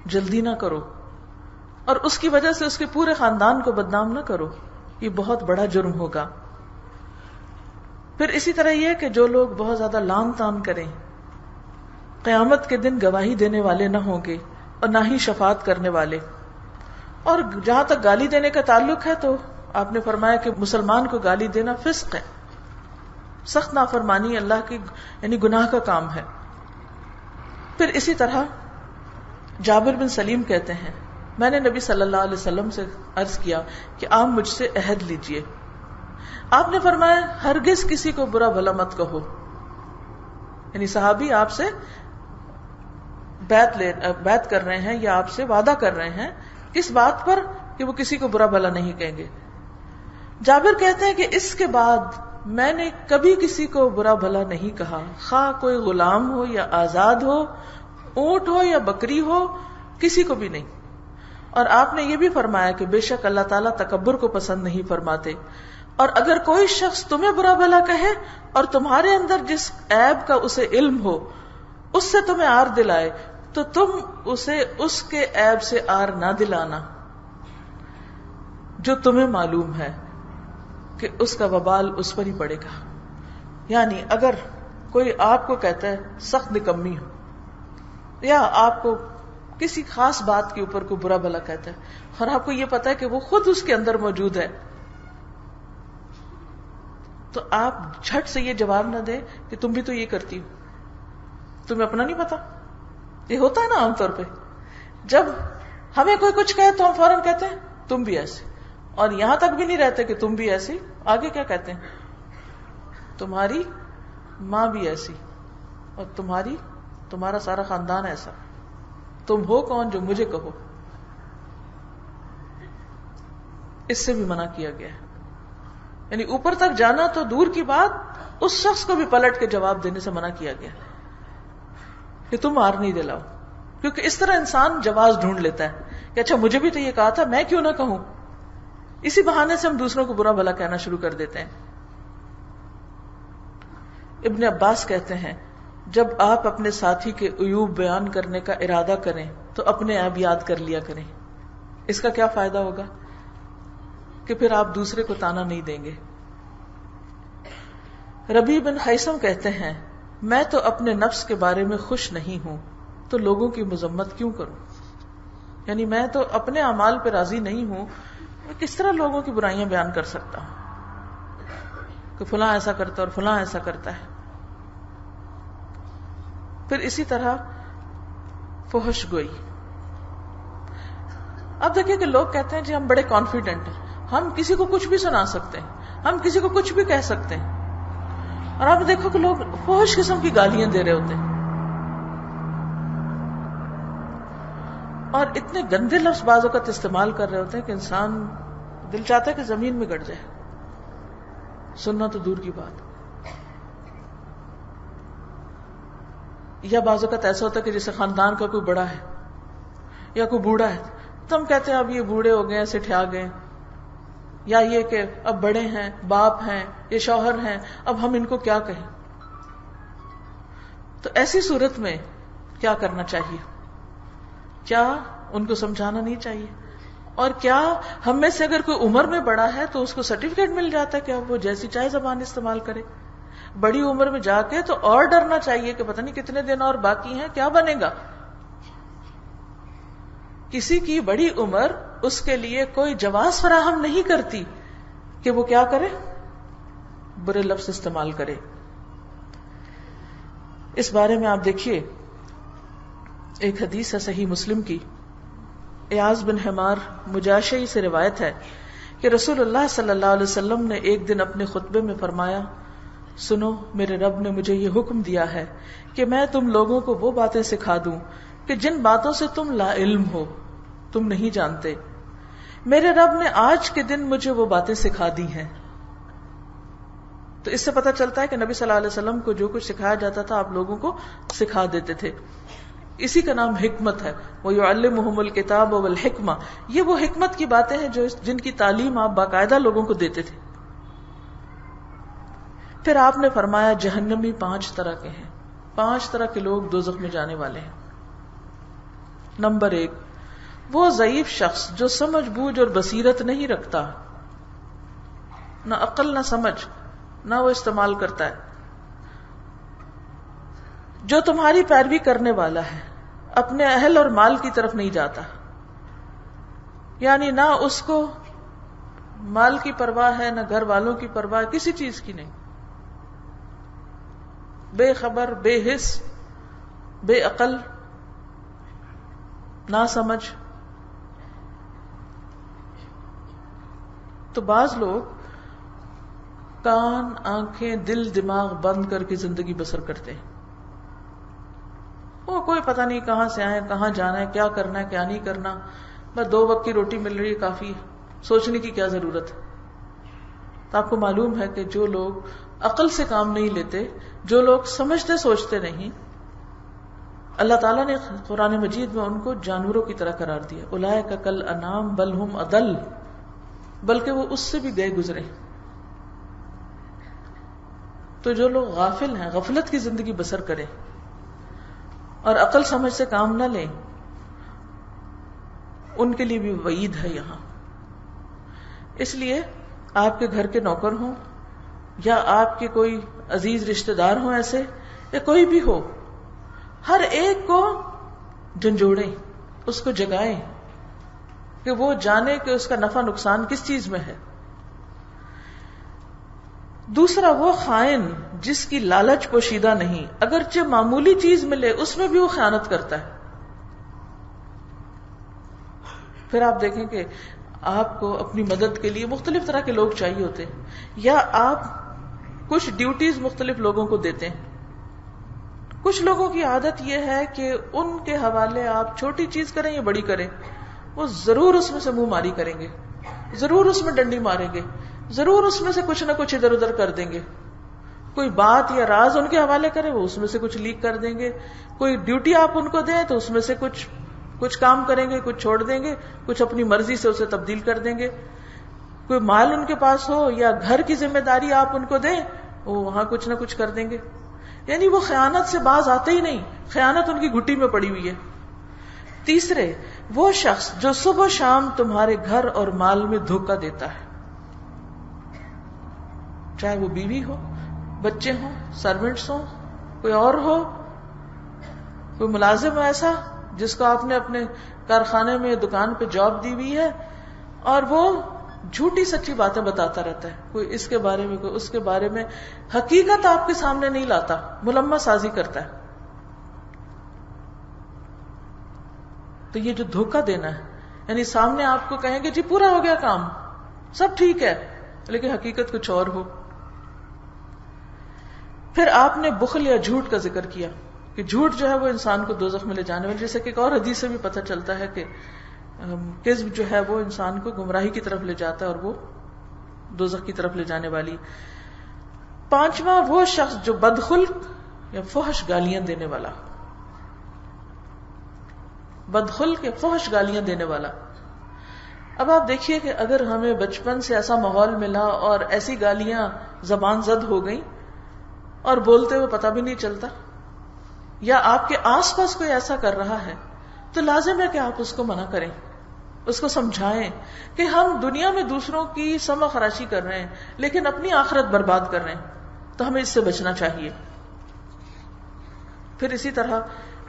[SPEAKER 1] جلدی نہ کرو، اور اس کی وجہ سے اس کے پورے خاندان کو بدنام نہ کرو. یہ بہت بڑا جرم ہوگا. پھر اسی طرح یہ کہ جو لوگ بہت زیادہ لان تان کریں، قیامت کے دن گواہی دینے والے نہ ہوں گے اور نہ ہی شفاعت کرنے والے. اور جہاں تک گالی دینے کا تعلق ہے تو آپ نے فرمایا کہ مسلمان کو گالی دینا فسق ہے، سخت نافرمانی اللہ کی یعنی گناہ کا کام ہے. پھر اسی طرح جابر بن سلیم کہتے ہیں میں نے نبی صلی اللہ علیہ وسلم سے عرض کیا کہ آپ مجھ سے عہد لیجئے. آپ نے فرمایا ہرگز کسی کو برا بھلا مت کہو. یعنی صحابی آپ سے بیعت کر رہے ہیں یا آپ سے وعدہ کر رہے ہیں کس بات پر کہ وہ کسی کو برا بھلا نہیں کہیں گے. جابر کہتے ہیں کہ اس کے بعد میں نے کبھی کسی کو برا بھلا نہیں کہا، خواہ کوئی غلام ہو یا آزاد ہو، اونٹ ہو یا بکری ہو، کسی کو بھی نہیں. اور آپ نے یہ بھی فرمایا کہ بے شک اللہ تعالیٰ تکبر کو پسند نہیں فرماتے. اور اگر کوئی شخص تمہیں برا بھلا کہے اور تمہارے اندر جس عیب کا اسے علم ہو اس سے تمہیں آر دلائے تو تم اسے اس کے عیب سے آر نہ دلانا جو تمہیں معلوم ہے کہ اس کا وبال اس پر ہی پڑے گا. یعنی اگر کوئی آپ کو کہتا ہے سخت نکمی ہو، یا آپ کو کسی خاص بات کے اوپر کوئی برا بھلا کہتا ہے اور آپ کو یہ پتا ہے کہ وہ خود اس کے اندر موجود ہے، تو آپ جھٹ سے یہ جواب نہ دیں کہ تم بھی تو یہ کرتی ہو، تمہیں اپنا نہیں پتا. یہ ہوتا ہے نا عام طور پہ جب ہمیں کوئی کچھ کہے تو ہم فوراً کہتے ہیں تم بھی ایسے، اور یہاں تک بھی نہیں رہتے کہ تم بھی ایسی، آگے کیا کہتے ہیں تمہاری ماں بھی ایسی اور تمہارا سارا خاندان ایسا، تم ہو کون جو مجھے کہو. اس سے بھی منع کیا گیا ہے. یعنی اوپر تک جانا تو دور کی بات، اس شخص کو بھی پلٹ کے جواب دینے سے منع کیا گیا کہ تم آر نہیں دلاؤ. کیونکہ اس طرح انسان جواز ڈھونڈ لیتا ہے کہ اچھا مجھے بھی تو یہ کہا تھا، میں کیوں نہ کہوں. اسی بہانے سے ہم دوسروں کو برا بھلا کہنا شروع کر دیتے ہیں. ابن عباس کہتے ہیں جب آپ اپنے ساتھی کے عیوب بیان کرنے کا ارادہ کریں تو اپنے عیب یاد کر لیا کریں. اس کا کیا فائدہ ہوگا کہ پھر آپ دوسرے کو تانا نہیں دیں گے. ربیع بن خیثم کہتے ہیں میں تو اپنے نفس کے بارے میں خوش نہیں ہوں تو لوگوں کی مذمت کیوں کروں. یعنی میں تو اپنے اعمال پہ راضی نہیں ہوں، میں کس طرح لوگوں کی برائیاں بیان کر سکتا ہوں کہ فلاں ایسا کرتا اور فلاں ایسا کرتا ہے. پھر اسی طرح فحش گوئی. اب دیکھیں کہ لوگ کہتے ہیں جی ہم بڑے کانفیڈنٹ ہیں، ہم کسی کو کچھ بھی سنا سکتے ہیں، ہم کسی کو کچھ بھی کہہ سکتے ہیں. اور آپ دیکھو کہ لوگ فحش قسم کی گالیاں دے رہے ہوتے ہیں اور اتنے گندے لفظ بعض اوقات استعمال کر رہے ہوتے ہیں کہ انسان دل چاہتا ہے کہ زمین میں گڑ جائے. سننا تو دور کی بات. یا بعض اوقات ایسا ہوتا ہے کہ جیسے خاندان کا کوئی بڑا ہے یا کوئی بوڑھا ہے تو ہم کہتے ہیں اب یہ بوڑھے ہو گئے ہیں، سٹھیا گئے، یا یہ کہ اب بڑے ہیں، باپ ہیں، یہ شوہر ہیں، اب ہم ان کو کیا کہیں. تو ایسی صورت میں کیا کرنا چاہیے؟ کیا ان کو سمجھانا نہیں چاہیے؟ اور کیا ہم میں سے اگر کوئی عمر میں بڑا ہے تو اس کو سرٹیفکیٹ مل جاتا ہے کہ اب وہ جیسی چاہے زبان استعمال کرے؟ بڑی عمر میں جا کے تو اور ڈرنا چاہیے کہ پتہ نہیں کتنے دن اور باقی ہیں، کیا بنے گا. کسی کی بڑی عمر اس کے لیے کوئی جواز فراہم نہیں کرتی کہ وہ کیا کرے، برے لفظ استعمال کرے. اس بارے میں آپ دیکھیے ایک حدیث ہے صحیح مسلم کی، ایاز بن حمار مجاشعی سے روایت ہے کہ رسول اللہ صلی اللہ علیہ وسلم نے ایک دن اپنے خطبے میں فرمایا، سنو، میرے رب نے مجھے یہ حکم دیا ہے کہ میں تم لوگوں کو وہ باتیں سکھا دوں کہ جن باتوں سے تم لا علم ہو، تم نہیں جانتے. میرے رب نے آج کے دن مجھے وہ باتیں سکھا دی ہیں. تو اس سے پتہ چلتا ہے کہ نبی صلی اللہ علیہ وسلم کو جو کچھ سکھایا جاتا تھا آپ لوگوں کو سکھا دیتے تھے. اسی کا نام حکمت ہے. وَيُعَلِّمُهُمُ الْكِتَابَ وَالْحِكْمَةَ. یہ وہ حکمت کی باتیں ہیں جن کی تعلیم آپ باقاعدہ لوگوں کو دیتے تھے. پھر آپ نے فرمایا جہنمی 5 طرح کے ہیں، 5 طرح کے لوگ دوزخ میں جانے والے ہیں. نمبر 1، وہ ضعیف شخص جو سمجھ بوجھ اور بصیرت نہیں رکھتا، نہ عقل نہ سمجھ نہ وہ استعمال کرتا ہے، جو تمہاری پیروی کرنے والا ہے، اپنے اہل اور مال کی طرف نہیں جاتا، یعنی نہ اس کو مال کی پرواہ ہے، نہ گھر والوں کی پرواہ، کسی چیز کی نہیں، بے خبر، بے حس، بے عقل، نہ سمجھ. تو بعض لوگ کان، آنکھیں، دل، دماغ بند کر کے زندگی بسر کرتے ہیں. وہ کوئی پتہ نہیں کہاں سے آئے، کہاں جانا ہے، کیا کرنا ہے، کیا نہیں کرنا، بس 2 وقت کی روٹی مل رہی ہے کافی ہے، سوچنے کی کیا ضرورت ہے. تو آپ کو معلوم ہے کہ جو لوگ عقل سے کام نہیں لیتے، جو لوگ سمجھتے سوچتے نہیں، اللہ تعالیٰ نے قرآن مجید میں ان کو جانوروں کی طرح قرار دیا. اولئک کالانعام بل ہم اضل، بلکہ وہ اس سے بھی گئے گزرے. تو جو لوگ غافل ہیں، غفلت کی زندگی بسر کریں اور عقل سمجھ سے کام نہ لیں، ان کے لیے بھی وعید ہے یہاں. اس لیے آپ کے گھر کے نوکر ہوں یا آپ کے کوئی عزیز رشتہ دار ہوں ایسے، یا کوئی بھی ہو، ہر ایک کو جھنجھوڑیں، اس کو جگائیں کہ وہ جانے کہ اس کا نفع نقصان کس چیز میں ہے. دوسرا، وہ خائن جس کی لالچ پوشیدہ نہیں، اگرچہ معمولی چیز ملے اس میں بھی وہ خیانت کرتا ہے. پھر آپ دیکھیں کہ آپ کو اپنی مدد کے لیے مختلف طرح کے لوگ چاہیے ہوتے ہیں، یا آپ کچھ ڈیوٹیز مختلف لوگوں کو دیتے ہیں. کچھ لوگوں کی عادت یہ ہے کہ ان کے حوالے آپ چھوٹی چیز کریں یا بڑی کریں، وہ ضرور اس میں سے منہ ماری کریں گے، ضرور اس میں ڈنڈی ماریں گے، ضرور اس میں سے کچھ نہ کچھ ادھر ادھر کر دیں گے. کوئی بات یا راز ان کے حوالے کریں، وہ اس میں سے کچھ لیک کر دیں گے. کوئی ڈیوٹی آپ ان کو دیں تو اس میں سے کچھ کام کریں گے، کچھ چھوڑ دیں گے، کچھ اپنی مرضی سے اسے تبدیل کر دیں گے. کوئی مال ان کے پاس ہو یا گھر کی ذمہ داری آپ ان کو دیں، وہ وہاں کچھ نہ کچھ کر دیں گے. یعنی وہ خیانت سے باز آتے ہی نہیں، خیانت ان کی گھٹی میں پڑی ہوئی ہے. تیسرے، وہ شخص جو صبح شام تمہارے گھر اور مال میں دھوکہ دیتا ہے، چاہے وہ بیوی ہو، بچے ہوں، سرونٹس ہوں، کوئی اور ہو، کوئی ملازم ہو ایسا جس کو آپ نے اپنے کارخانے میں دکان پہ جاب دی ہوئی ہے، اور وہ جھوٹی سچی باتیں بتاتا رہتا ہے، کوئی اس کے بارے میں کوئی اس کے بارے میں، حقیقت آپ کے سامنے نہیں لاتا، ملمہ سازی کرتا ہے. تو یہ جو دھوکہ دینا ہے، یعنی سامنے آپ کو کہیں گے جی پورا ہو گیا کام، سب ٹھیک ہے، لیکن حقیقت کچھ اور ہو. پھر آپ نے بخل یا جھوٹ کا ذکر کیا کہ جھوٹ جو ہے وہ انسان کو دوزخ میں لے جانے والا، جیسے کہ ایک اور حدیث سے بھی پتہ چلتا ہے کہ کذب جو ہے وہ انسان کو گمراہی کی طرف لے جاتا ہے اور وہ دوزخ کی طرف لے جانے والی. پانچواں، وہ شخص جو بدخلق یا فحش گالیاں دینے والا، بدخلق یا فحش گالیاں دینے والا. اب آپ دیکھیے کہ اگر ہمیں بچپن سے ایسا ماحول ملا اور ایسی گالیاں زبان زد ہو گئیں اور بولتے ہوئے پتہ بھی نہیں چلتا، یا آپ کے آس پاس کوئی ایسا کر رہا ہے، تو لازم ہے کہ آپ اس کو منع کریں، اس کو سمجھائیں کہ ہم دنیا میں دوسروں کی سمع خراشی کر رہے ہیں لیکن اپنی آخرت برباد کر رہے ہیں. تو ہمیں اس سے بچنا چاہیے. پھر اسی طرح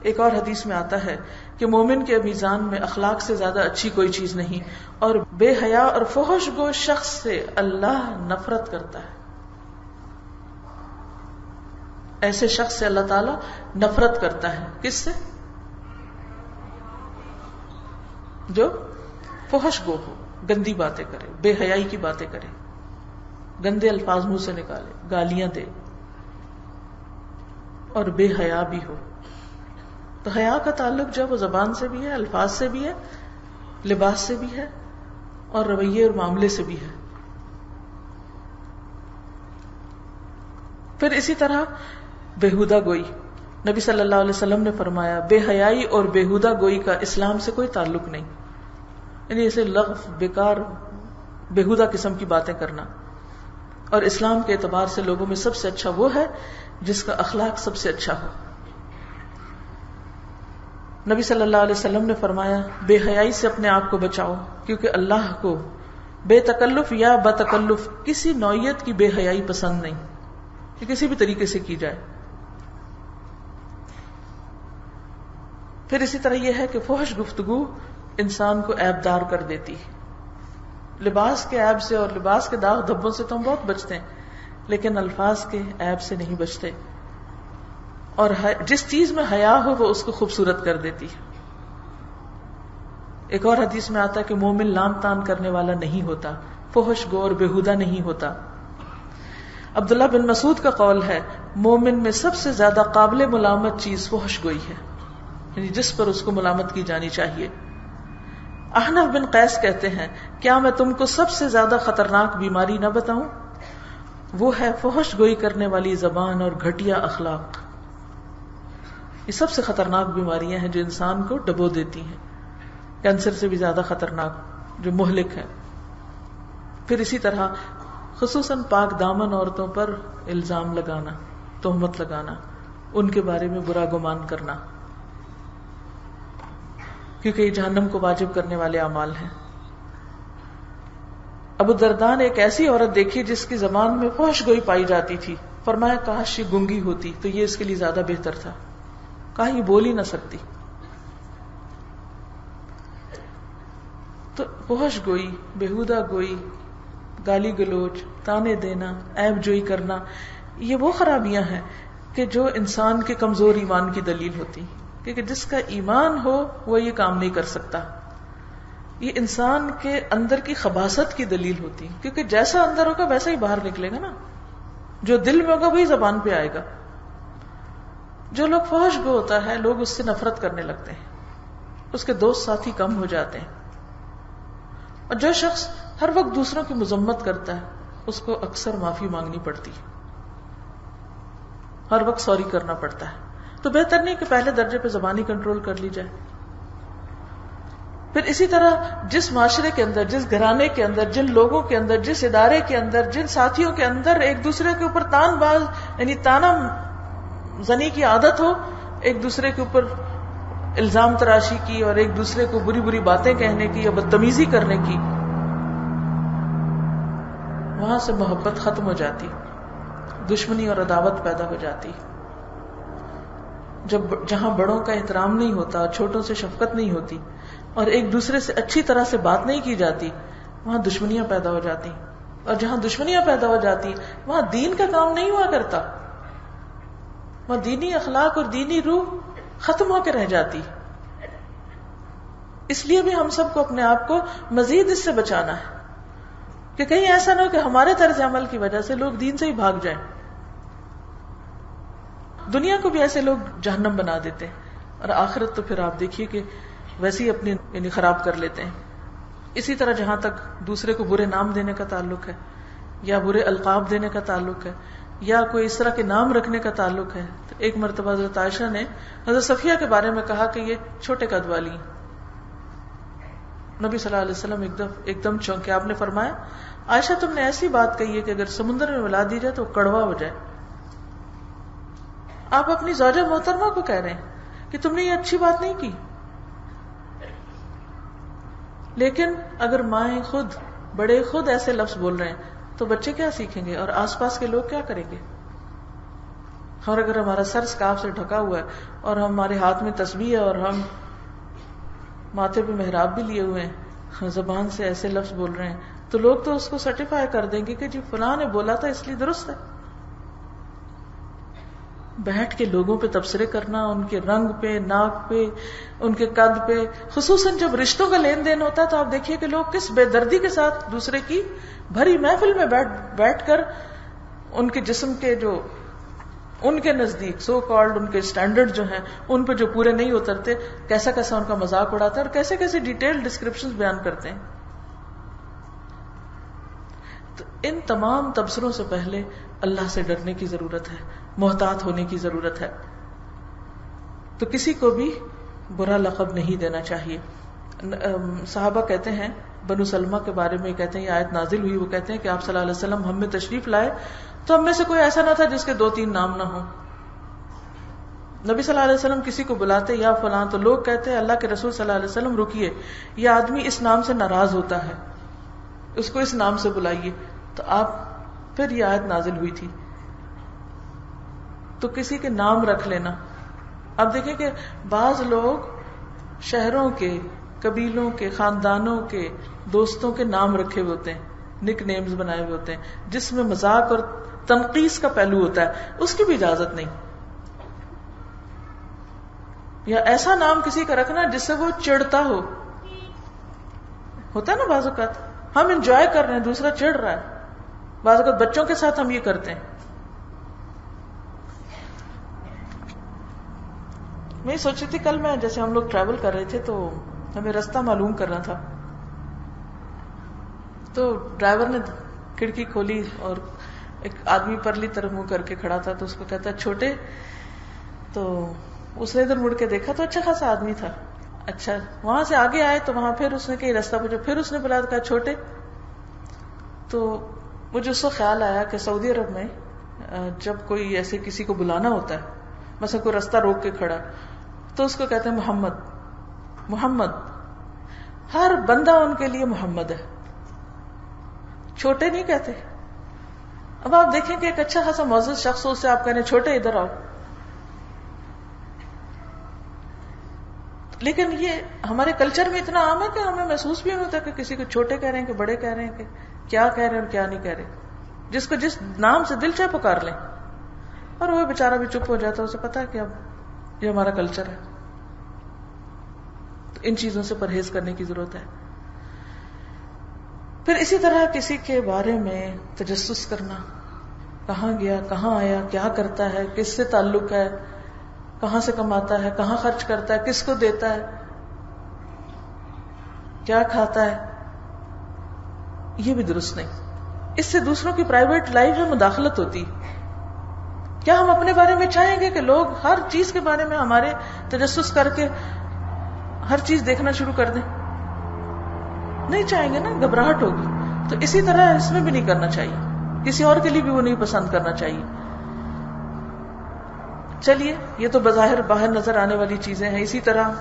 [SPEAKER 1] ایک اور حدیث میں آتا ہے کہ مومن کے میزان میں اخلاق سے زیادہ اچھی کوئی چیز نہیں، اور بے حیا اور فحش گو شخص سے اللہ نفرت کرتا ہے. ایسے شخص سے اللہ تعالی نفرت کرتا ہے. کس سے؟ جو فحش گو ہو، گندی باتیں کرے، بے حیائی کی باتیں کرے، گندے الفاظ منہ سے نکالے، گالیاں دے اور بے حیا بھی ہو. تو حیا کا تعلق جو وہ زبان سے بھی ہے، الفاظ سے بھی ہے، لباس سے بھی ہے، اور رویے اور معاملے سے بھی ہے. پھر اسی طرح بےہودہ گوئی. نبی صلی اللہ علیہ وسلم نے فرمایا بے حیائی اور بےہودہ گوئی کا اسلام سے کوئی تعلق نہیں. یعنی اسے لغو، بیکار، بےہودہ قسم کی باتیں کرنا. اور اسلام کے اعتبار سے لوگوں میں سب سے اچھا وہ ہے جس کا اخلاق سب سے اچھا ہو. نبی صلی اللہ علیہ وسلم نے فرمایا بے حیائی سے اپنے آپ کو بچاؤ، کیونکہ اللہ کو بے تکلف یا بتکلف کسی نوعیت کی بے حیائی پسند نہیں کہ کسی بھی طریقے سے کی جائے. پھر اسی طرح یہ ہے کہ فحش گفتگو انسان کو عیب دار کر دیتی ہے. لباس کے عیب سے اور لباس کے داغ دھبوں سے تو ہم بہت بچتے ہیں، لیکن الفاظ کے عیب سے نہیں بچتے. اور جس چیز میں حیا ہو وہ اس کو خوبصورت کر دیتی ہے. ایک اور حدیث میں آتا ہے کہ مومن لام تان کرنے والا نہیں ہوتا، فحش گو اور بےہودہ نہیں ہوتا. عبداللہ بن مسعود کا قول ہے مومن میں سب سے زیادہ قابل ملامت چیز فحش گوئی ہے، یعنی جس پر اس کو ملامت کی جانی چاہیے. احنف بن قیس کہتے ہیں کیا میں تم کو سب سے زیادہ خطرناک بیماری نہ بتاؤں؟ وہ ہے فحش گوئی کرنے والی زبان اور گھٹیا اخلاق. یہ سب سے خطرناک بیماریاں ہیں جو انسان کو ڈبو دیتی ہیں، کینسر سے بھی زیادہ خطرناک، جو مہلک ہے. پھر اسی طرح خصوصاً پاک دامن عورتوں پر الزام لگانا، تہمت لگانا، ان کے بارے میں برا گمان کرنا، کیونکہ یہ جہنم کو واجب کرنے والے اعمال ہیں. ابو الدرداء نے ایک ایسی عورت دیکھی جس کی زبان میں فحش گوئی پائی جاتی تھی. فرمایا کاش یہ گنگی ہوتی تو یہ اس کے لیے زیادہ بہتر تھا، کہا یہ بول ہی نہ سکتی. تو فحش گوئی، بےہودہ گوئی، گالی گلوچ، تانے دینا، عیب جوئی کرنا، یہ وہ خرابیاں ہیں کہ جو انسان کے کمزور ایمان کی دلیل ہوتی، کیونکہ جس کا ایمان ہو وہ یہ کام نہیں کر سکتا. یہ انسان کے اندر کی خباثت کی دلیل ہوتی، کیونکہ جیسا اندر ہوگا ویسا ہی باہر نکلے گا نا. جو دل میں ہوگا وہی زبان پہ آئے گا. جو لوگ فحش گو ہوتا ہے لوگ اس سے نفرت کرنے لگتے ہیں، اس کے دوست ساتھی کم ہو جاتے ہیں. اور جو شخص ہر وقت دوسروں کی مذمت کرتا ہے اس کو اکثر معافی مانگنی پڑتی ہے، ہر وقت سوری کرنا پڑتا ہے. تو بہتر نہیں کہ پہلے درجے پہ زبانی کنٹرول کر لی جائے. پھر اسی طرح جس معاشرے کے اندر، جس گھرانے کے اندر، جن لوگوں کے اندر، جس ادارے کے اندر، جن ساتھیوں کے اندر ایک دوسرے کے اوپر تان باز یعنی تانا زنی کی عادت ہو، ایک دوسرے کے اوپر الزام تراشی کی اور ایک دوسرے کو بری بری باتیں کہنے کی یا بدتمیزی کرنے کی، وہاں سے محبت ختم ہو جاتی، دشمنی اور عداوت پیدا ہو جاتی. جہاں بڑوں کا احترام نہیں ہوتا، چھوٹوں سے شفقت نہیں ہوتی اور ایک دوسرے سے اچھی طرح سے بات نہیں کی جاتی، وہاں دشمنیاں پیدا ہو جاتی. اور جہاں دشمنیاں پیدا ہو جاتی وہاں دین کا کام نہیں ہوا کرتا، وہاں دینی اخلاق اور دینی روح ختم ہو کے رہ جاتی. اس لیے بھی ہم سب کو اپنے آپ کو مزید اس سے بچانا ہے کہ کہیں ایسا نہ ہو کہ ہمارے طرز عمل کی وجہ سے لوگ دین سے ہی بھاگ جائیں. دنیا کو بھی ایسے لوگ جہنم بنا دیتے ہیں اور آخرت تو پھر آپ دیکھیے کہ ویسے ہی اپنی یعنی خراب کر لیتے ہیں. اسی طرح جہاں تک دوسرے کو برے نام دینے کا تعلق ہے یا برے القاب دینے کا تعلق ہے یا کوئی اس طرح کے نام رکھنے کا تعلق ہے، تو ایک مرتبہ حضرت عائشہ نے حضرت صفیہ کے بارے میں کہا کہ یہ چھوٹے قد والی ہیں. نبی صلی اللہ علیہ وسلم ایک دم چونکے. آپ نے فرمایا عائشہ تم نے ایسی بات کہی ہے کہ اگر سمندر میں ملا دی جائے تو کڑوا ہو جائے. آپ اپنی زوجہ محترمہ کو کہہ رہے ہیں کہ تم نے یہ اچھی بات نہیں کی. لیکن اگر مائیں خود، بڑے خود ایسے لفظ بول رہے ہیں تو بچے کیا سیکھیں گے اور آس پاس کے لوگ کیا کریں گے؟ اور اگر ہمارا سر اسکارف سے ڈھکا ہوا ہے اور ہمارے ہاتھ میں تسبیح ہے اور ہم ماتھے پہ محراب بھی لیے ہوئے ہیں، زبان سے ایسے لفظ بول رہے ہیں، تو لوگ تو اس کو سرٹیفائی کر دیں گے کہ جی فلاں نے بولا تھا اس لیے درست ہے. بیٹھ کے لوگوں پہ تبصرے کرنا، ان کے رنگ پہ، ناک پہ، ان کے قد پہ، خصوصاً جب رشتوں کا لین دین ہوتا ہے تو آپ دیکھیے کہ لوگ کس بے دردی کے ساتھ دوسرے کی بھری محفل میں بیٹھ کر ان کے جسم کے جو ان کے نزدیک سو کالڈ ان کے سٹینڈرڈ جو ہیں ان پہ جو پورے نہیں اترتے، کیسا کیسا ان کا مذاق اڑاتے ہیں اور کیسے کیسے ڈیٹیل ڈسکرپشن بیان کرتے ہیں. تو ان تمام تبصروں سے پہلے اللہ سے ڈرنے کی ضرورت ہے، محتاط ہونے کی ضرورت ہے. تو کسی کو بھی برا لقب نہیں دینا چاہیے. صحابہ کہتے ہیں، بنو سلمہ کے بارے میں کہتے ہیں، یہ آیت نازل ہوئی، وہ کہتے ہیں کہ آپ صلی اللہ علیہ وسلم ہم میں تشریف لائے تو ہم میں سے کوئی ایسا نہ تھا جس کے 2-3 نام نہ ہوں. نبی صلی اللہ علیہ وسلم کسی کو بلاتے یا فلاں تو لوگ کہتے ہیں اللہ کے رسول صلی اللہ علیہ وسلم رکیے، یہ آدمی اس نام سے ناراض ہوتا ہے، اس کو اس نام سے بلائیے. تو آپ پھر یہ آیت نازل ہوئی تھی. تو کسی کے نام رکھ لینا. اب دیکھیں کہ بعض لوگ شہروں کے، قبیلوں کے، خاندانوں کے، دوستوں کے نام رکھے ہوئے ہوتے ہیں، نک نیمز بنائے ہوئے ہوتے ہیں جس میں مذاق اور تنقیص کا پہلو ہوتا ہے، اس کی بھی اجازت نہیں. یا ایسا نام کسی کا رکھنا جس سے وہ چڑھتا ہو. ہوتا ہے نا بعض اوقات ہم انجوائے کر رہے ہیں، دوسرا چڑھ رہا ہے. بعض اوقات بچوں کے ساتھ ہم یہ کرتے ہیں. میں سوچی تھی کل میں جیسے ہم لوگ ٹریول کر رہے تھے تو ہمیں رستہ معلوم کرنا تھا، تو ڈرائیور نے کھڑکی کھولی اور ایک آدمی پرلی طرف منہ کر کے کھڑا تھا، تو اس کو کہتا چھوٹے. تو اس نے ادھر مڑ کے دیکھا تو اچھا خاصا آدمی تھا. اچھا وہاں سے آگے آئے تو وہاں پھر اس نے کہیں رستہ پوچھا، پھر اس نے بلایا کہا چھوٹے. تو مجھے اس کو خیال آیا کہ سعودی عرب میں جب کوئی ایسے کسی کو بلانا ہوتا ہے، مثلا کوئی رستہ روک کے کھڑا تو اس کو کہتے ہیں محمد. محمد ہر بندہ ان کے لیے محمد ہے، چھوٹے نہیں کہتے. اب آپ دیکھیں کہ ایک اچھا خاصا معزز شخص ہو، اس سے آپ کہنے چھوٹے ادھر آؤ. لیکن یہ ہمارے کلچر میں اتنا عام ہے کہ ہمیں محسوس بھی نہیں ہوتا کہ کسی کو چھوٹے کہہ رہے ہیں کہ بڑے کہہ رہے ہیں، کہ کیا کہہ رہے ہیں اور کیا نہیں کہہ رہے. جس کو جس نام سے دل چاہے پکار لیں، اور وہ بیچارہ بھی چپ ہو جاتا ہے، اسے پتا ہے کہ اب یہ ہمارا کلچر ہے. تو ان چیزوں سے پرہیز کرنے کی ضرورت ہے. پھر اسی طرح کسی کے بارے میں تجسس کرنا، کہاں گیا، کہاں آیا، کیا کرتا ہے، کس سے تعلق ہے، کہاں سے کماتا ہے، کہاں خرچ کرتا ہے، کس کو دیتا ہے، کیا کھاتا ہے، یہ بھی درست نہیں. اس سے دوسروں کی پرائیویٹ لائف میں مداخلت ہوتی. کیا ہم اپنے بارے میں چاہیں گے کہ لوگ ہر چیز کے بارے میں ہمارے تجسس کر کے ہر چیز دیکھنا شروع کر دیں؟ نہیں چاہیں گے نا، گھبراہٹ ہوگی. تو اسی طرح اس میں بھی نہیں کرنا چاہیے، کسی اور کے لیے بھی وہ نہیں پسند کرنا چاہیے. چلیے یہ تو بظاہر باہر نظر آنے والی چیزیں ہیں. اسی طرح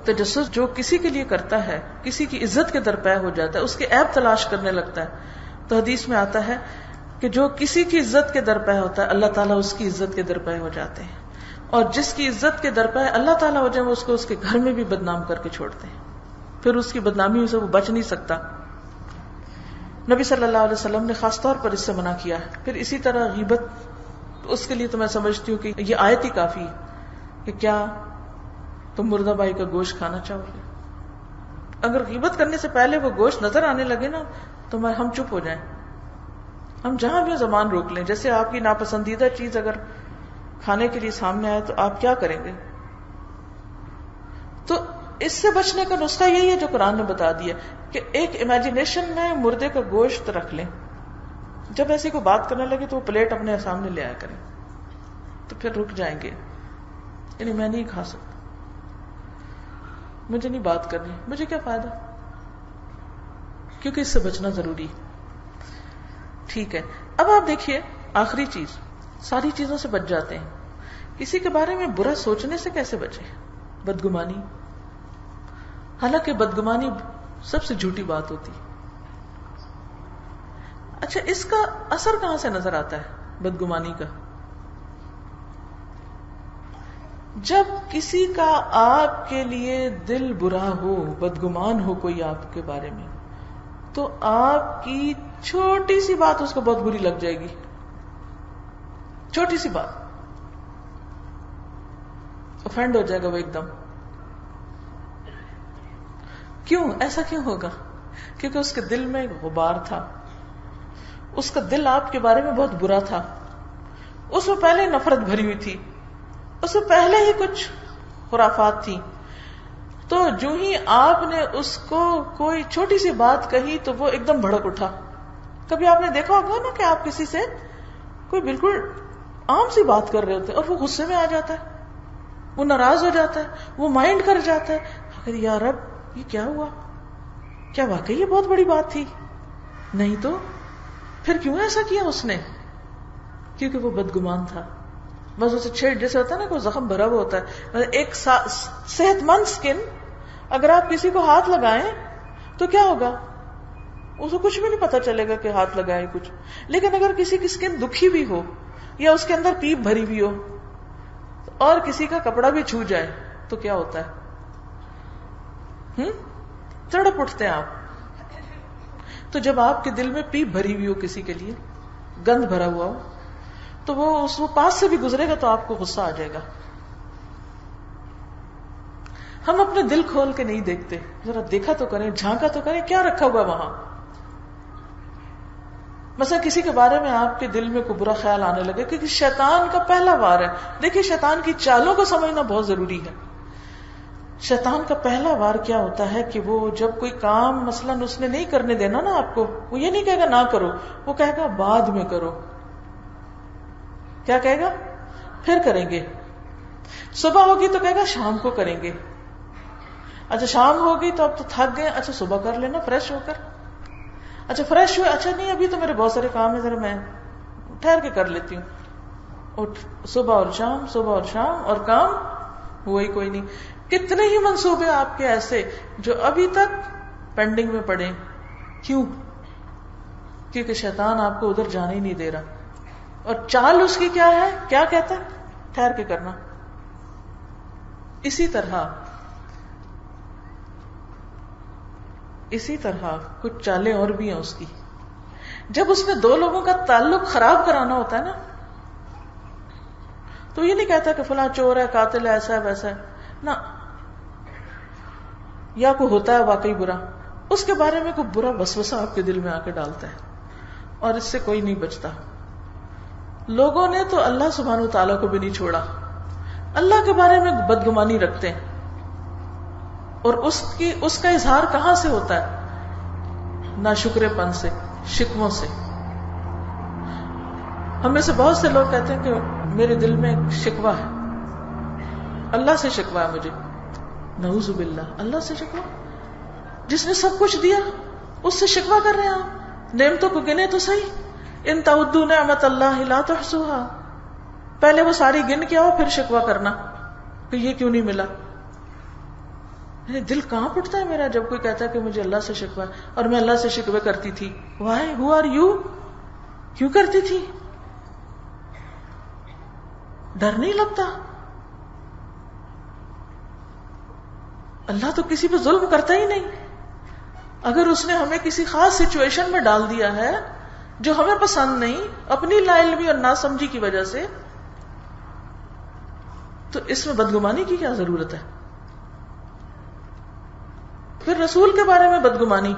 [SPEAKER 1] تجسس جو کسی کے لیے کرتا ہے، کسی کی عزت کے درپے ہو جاتا ہے، اس کے عیب تلاش کرنے لگتا ہے. تو حدیث میں آتا ہے کہ جو کسی کی عزت کے درپے ہوتا ہے اللہ تعالیٰ اس کی عزت کے درپے ہو جاتے ہیں، اور جس کی عزت کے درپے اللہ تعالیٰ ہو جائے وہ اس کو اس کے گھر میں بھی بدنام کر کے چھوڑتے ہیں، پھر اس کی بدنامی سے وہ بچ نہیں سکتا. نبی صلی اللہ علیہ وسلم نے خاص طور پر اس سے منع کیا ہے. پھر اسی طرح غیبت، اس کے لیے تو میں سمجھتی ہوں کہ یہ آیت ہی کافی ہے کہ کیا تم مردہ بھائی کا گوشت کھانا چاہو گے. اگر غیبت کرنے سے پہلے وہ گوشت نظر آنے لگے نا تو ہم چپ ہو جائیں، ہم جہاں بھی زبان روک لیں. جیسے آپ کی ناپسندیدہ چیز اگر کھانے کے لیے سامنے آئے تو آپ کیا کریں گے؟ تو اس سے بچنے کا نسخہ یہی ہے جو قرآن نے بتا دیا کہ ایک امیجنیشن میں مردے کا گوشت رکھ لیں. جب ایسی کوئی بات کرنے لگے تو وہ پلیٹ اپنے سامنے لے آیا کریں، تو پھر رک جائیں گے. یعنی میں نہیں کھا سکتا، مجھے نہیں بات کرنی، مجھے کیا فائدہ، کیونکہ اس سے بچنا ضروری. ٹھیک ہے. اب آپ دیکھیے آخری چیز، ساری چیزوں سے بچ جاتے ہیں، کسی کے بارے میں برا سوچنے سے کیسے بچے؟ بدگمانی. حالانکہ بدگمانی سب سے جھوٹی بات ہوتی. اچھا اس کا اثر کہاں سے نظر آتا ہے بدگمانی کا؟ جب کسی کا آپ کے لیے دل برا ہو، بدگمان ہو کوئی آپ کے بارے میں، تو آپ کی چھوٹی سی بات اس کو بہت بری لگ جائے گی. چھوٹی سی بات افینڈ ہو جائے گا وہ ایک دم. کیوں ایسا کیوں ہوگا؟ کیونکہ اس کے دل میں غبار تھا، اس کا دل آپ کے بارے میں بہت برا تھا، اس میں پہلے نفرت بھری ہوئی تھی، اس میں پہلے ہی کچھ خرافات تھی. تو جو ہی آپ نے اس کو کوئی چھوٹی سی بات کہی تو وہ ایک دم بھڑک اٹھا. کبھی آپ نے دیکھا ہوگا نا کہ آپ کسی سے کوئی بالکل عام سی بات کر رہے ہوتے اور وہ غصے میں آ جاتا ہے، وہ ناراض ہو جاتا ہے، وہ مائنڈ کر جاتا ہے. اگر یا رب یہ کیا ہوا، کیا واقعی یہ بہت بڑی بات تھی؟ نہیں تو پھر کیوں ایسا کیا اس نے؟ کیونکہ وہ بدگمان تھا. بس اسے چھیڑ، جیسے ہوتا ہے نا کوئی زخم بھرا ہوا ہوتا ہے. ایک صحت مند سکن، اگر آپ کسی کو ہاتھ لگائیں تو کیا ہوگا؟ اسے کچھ بھی نہیں پتا چلے گا کہ ہاتھ لگائے کچھ. لیکن اگر کسی کی سکن دکھی بھی ہو یا اس کے اندر پیپ بھری ہوئی ہو اور کسی کا کپڑا بھی چھو جائے تو کیا ہوتا ہے؟ تڑپ اٹھتے ہیں آپ. تو جب آپ کے دل میں پیپ بھری ہوئی ہو کسی کے لیے، گند بھرا ہوا ہو، تو وہ پاس سے بھی گزرے گا تو آپ کو غصہ آ جائے گا. ہم اپنے دل کھول کے نہیں دیکھتے، ذرا دیکھا تو کریں، جھانکا تو کریں کیا رکھا ہوا وہاں. مثلا کسی کے بارے میں آپ کے دل میں کوئی برا خیال آنے لگے، کیونکہ شیطان کا پہلا وار ہے. دیکھیے شیطان کی چالوں کو سمجھنا بہت ضروری ہے. شیطان کا پہلا وار کیا ہوتا ہے کہ وہ جب کوئی کام مثلا اس نے نہیں کرنے دینا نا آپ کو، وہ یہ نہیں کہے گا نہ کرو، وہ کہے گا بعد میں کرو. کیا کہے گا؟ پھر کریں گے. صبح ہوگی تو کہے گا شام کو کریں گے. اچھا شام ہوگی تو اب تو تھک گئے، اچھا صبح کر لینا فریش ہو کر. اچھا فریش ہوئے، اچھا نہیں ابھی تو میرے بہت سارے کام ہیں، ذرا میں ٹھہر کے کر لیتی ہوں. صبح اور شام، صبح اور شام، اور کام وہی کوئی نہیں. کتنے ہی منصوبے آپ کے ایسے جو ابھی تک پینڈنگ میں پڑے. کیوں؟ کیونکہ شیطان آپ کو ادھر جانے ہی نہیں دے رہا. اور چال اس کی کیا ہے؟ کیا کہتا ہے؟ ٹھہر کے کرنا. اسی طرح کچھ چالیں اور بھی ہیں اس کی. جب اس نے دو لوگوں کا تعلق خراب کرانا ہوتا ہے نا، تو یہ نہیں کہتا کہ فلاں چور ہے، قاتل ہے، ایسا ہے ویسا ہے نہ، یا کوئی ہوتا ہے واقعی برا، اس کے بارے میں کوئی برا وسوسہ آپ کے دل میں آ کے ڈالتا ہے اور اس سے کوئی نہیں بچتا. لوگوں نے تو اللہ سبحانہ و تعالیٰ کو بھی نہیں چھوڑا، اللہ کے بارے میں بدگمانی رکھتے ہیں. اور اس کا اظہار کہاں سے ہوتا ہے؟ ناشکرے پن سے، شکووں سے. ہم میں سے بہت سے لوگ کہتے ہیں کہ میرے دل میں ایک شکوہ ہے، اللہ سے شکوہ ہے مجھے. نعوذ باللہ، اللہ سے شکوہ؟ جس نے سب کچھ دیا اس سے شکوہ کر رہے ہیں آپ؟ نعمتوں کو گنے تو صحیح. ان تعدوا نعمت اللہ لا تحصوها. پہلے وہ ساری گن کے آؤ پھر شکوہ کرنا کہ یہ کیوں نہیں ملا. دل کہاں پٹتا ہے میرا جب کوئی کہتا ہے کہ مجھے اللہ سے شکوہ ہے، اور میں اللہ سے شکوے کرتی تھی. Why who are you? کیوں کرتی تھی؟ ڈر نہیں لگتا؟ اللہ تو کسی پہ ظلم کرتا ہی نہیں. اگر اس نے ہمیں کسی خاص سچویشن میں ڈال دیا ہے جو ہمیں پسند نہیں، اپنی لا علمی اور ناسمجھی کی وجہ سے، تو اس میں بدگمانی کی کیا ضرورت ہے؟ پھر رسول کے بارے میں بدگمانی،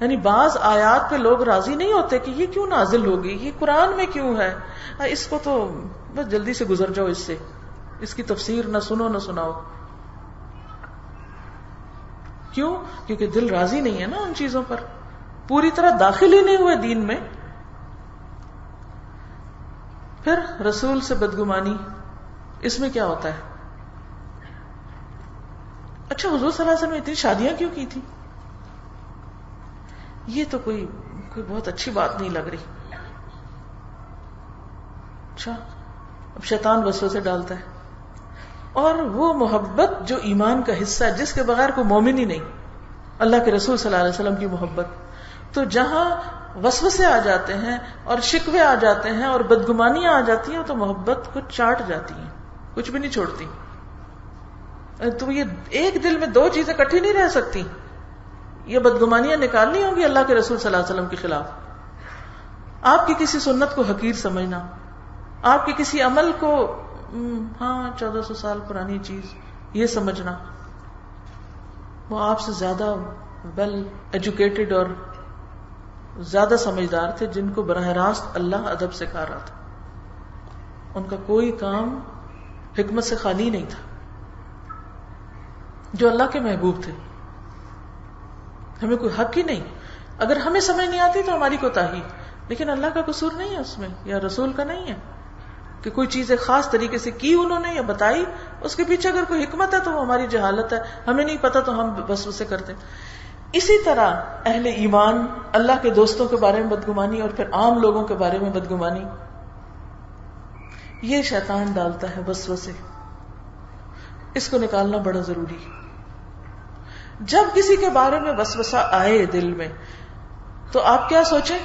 [SPEAKER 1] یعنی بعض آیات پہ لوگ راضی نہیں ہوتے کہ یہ کیوں نازل ہوگی، یہ قرآن میں کیوں ہے، اس کو تو بس جلدی سے گزر جاؤ، اس سے اس کی تفسیر نہ سنو نہ سناؤ. کیوں؟ کیونکہ دل راضی نہیں ہے نا ان چیزوں پر، پوری طرح داخل ہی نہیں ہوئے دین میں. پھر رسول سے بدگمانی، اس میں کیا ہوتا ہے؟ اچھا حضور صلی اللہ علیہ وسلم نے اتنی شادیاں کیوں کی تھی؟ یہ تو کوئی بہت اچھی بات نہیں لگ رہی. اچھا اب شیطان وسوسے ڈالتا ہے. اور وہ محبت جو ایمان کا حصہ ہے، جس کے بغیر کوئی مومن ہی نہیں، اللہ کے رسول صلی اللہ علیہ وسلم کی محبت. تو جہاں وسوسے آ جاتے ہیں اور شکوے آ جاتے ہیں اور بدگمانیاں آ جاتی ہیں تو محبت کو چاٹ جاتی ہیں، کچھ بھی نہیں چھوڑتی. تو یہ ایک دل میں دو چیزیں اکٹھی نہیں رہ سکتی. یہ بدگمانیاں نکالنی ہوگی اللہ کے رسول صلی اللہ علیہ وسلم کے خلاف. آپ کی کسی سنت کو حقیر سمجھنا، آپ کے کسی عمل کو 1400 سال پرانی چیز یہ سمجھنا. وہ آپ سے زیادہ ویل ایجوکیٹڈ اور زیادہ سمجھدار تھے، جن کو براہ راست اللہ ادب سکھا رہا تھا. ان کا کوئی کام حکمت سے خالی نہیں تھا. جو اللہ کے محبوب تھے. ہمیں کوئی حق ہی نہیں. اگر ہمیں سمجھ نہیں آتی تو ہماری کوتاہی، لیکن اللہ کا قصور نہیں ہے اس میں، یا رسول کا نہیں ہے کہ کوئی چیز ایک خاص طریقے سے کی انہوں نے یا بتائی. اس کے پیچھے اگر کوئی حکمت ہے تو وہ ہماری جہالت ہے، ہمیں نہیں پتا تو ہم وسوسے کرتے. اسی طرح اہل ایمان اللہ کے دوستوں کے بارے میں بدگمانی اور پھر عام لوگوں کے بارے میں بدگمانی، یہ شیطان ڈالتا ہے وسوسے. اس کو نکالنا بڑا ضروری ہے. جب کسی کے بارے میں وسوسہ آئے دل میں تو آپ کیا سوچیں؟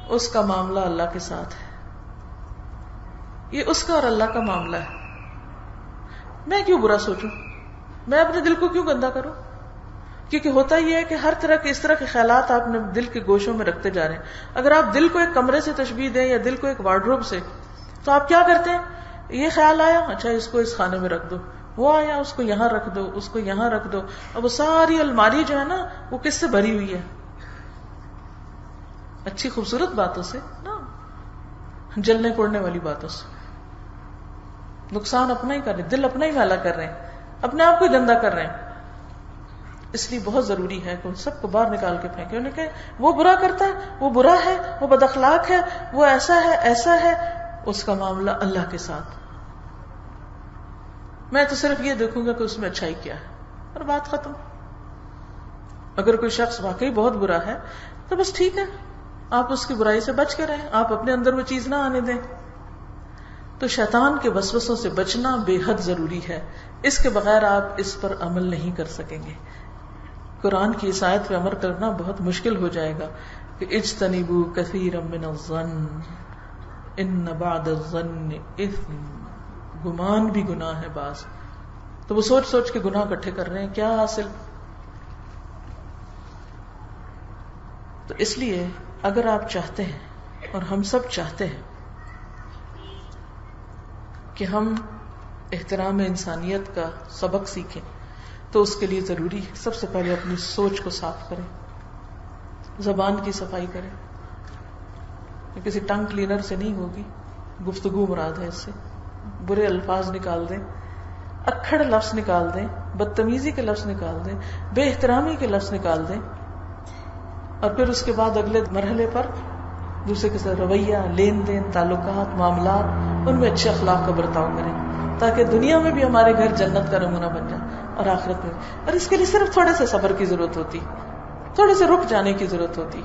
[SPEAKER 1] اس کا معاملہ اللہ کے ساتھ ہے، یہ اس کا اور اللہ کا معاملہ ہے. میں کیوں برا سوچوں؟ میں اپنے دل کو کیوں گندا کروں؟ کیونکہ ہوتا یہ ہے کہ ہر طرح کے اس طرح کے خیالات آپ نے دل کے گوشوں میں رکھتے جا رہے ہیں. اگر آپ دل کو ایک کمرے سے تشبیہ دیں یا دل کو ایک وارڈروب سے، تو آپ کیا کرتے ہیں؟ یہ خیال آیا، اچھا اس کو اس خانے میں رکھ دو، وہ آیا اس کو یہاں رکھ دو، اس کو یہاں رکھ دو. اب وہ ساری الماری جو ہے نا وہ کس سے بھری ہوئی ہے؟ اچھی خوبصورت باتوں سے نا، جلنے کوڑنے والی باتوں سے. نقصان اپنا ہی کر رہے، دل اپنا ہی میلا کر رہے ہیں، اپنے آپ کو گندا کر رہے ہیں. اس لیے بہت ضروری ہے کہ ان سب کو باہر نکال کے پھینکے. انہیں کہ وہ برا کرتا ہے، وہ برا ہے، وہ بد اخلاق ہے، وہ ایسا ہے ایسا ہے، اس کا معاملہ اللہ کے ساتھ. میں تو صرف یہ دیکھوں گا کہ اس میں اچھائی کیا ہے اور بات ختم. اگر کوئی شخص واقعی بہت برا ہے تو بس ٹھیک ہے، آپ اس کی برائی سے بچ کے رہیں، آپ اپنے اندر وہ چیز نہ آنے دیں. تو شیطان کے وسوسوں سے بچنا بے حد ضروری ہے. اس کے بغیر آپ اس پر عمل نہیں کر سکیں گے. قرآن کی اس آیت پہ عمل کرنا بہت مشکل ہو جائے گا کہ اجتنبوا کثیرا من الظن ان بعد الظن اثم. گمان بھی گناہ ہے بعض. تو وہ سوچ سوچ کے گناہ اکٹھے کر رہے ہیں، کیا حاصل؟ تو اس لیے اگر آپ چاہتے ہیں اور ہم سب چاہتے ہیں کہ ہم احترام انسانیت کا سبق سیکھیں، تو اس کے لیے ضروری ہے سب سے پہلے اپنی سوچ کو صاف کریں، زبان کی صفائی کریں. کسی ٹنگ کلینر سے نہیں ہوگی، گفتگو مراد ہے. اس سے برے الفاظ نکال دیں، اکھڑ لفظ نکال دیں، بدتمیزی کے لفظ نکال دیں، بے احترامی کے لفظ نکال دیں. اور پھر اس کے بعد اگلے مرحلے پر دوسرے کے ساتھ رویہ، لین دین، تعلقات، معاملات، ان میں اچھے اخلاق کا برتاؤ کریں تاکہ دنیا میں بھی ہمارے گھر جنت کا نمونہ بن جائے اور آخرت میں. اور اس کے لیے صرف تھوڑے سے صبر کی ضرورت ہوتی، تھوڑے سے رک جانے کی ضرورت ہوتی.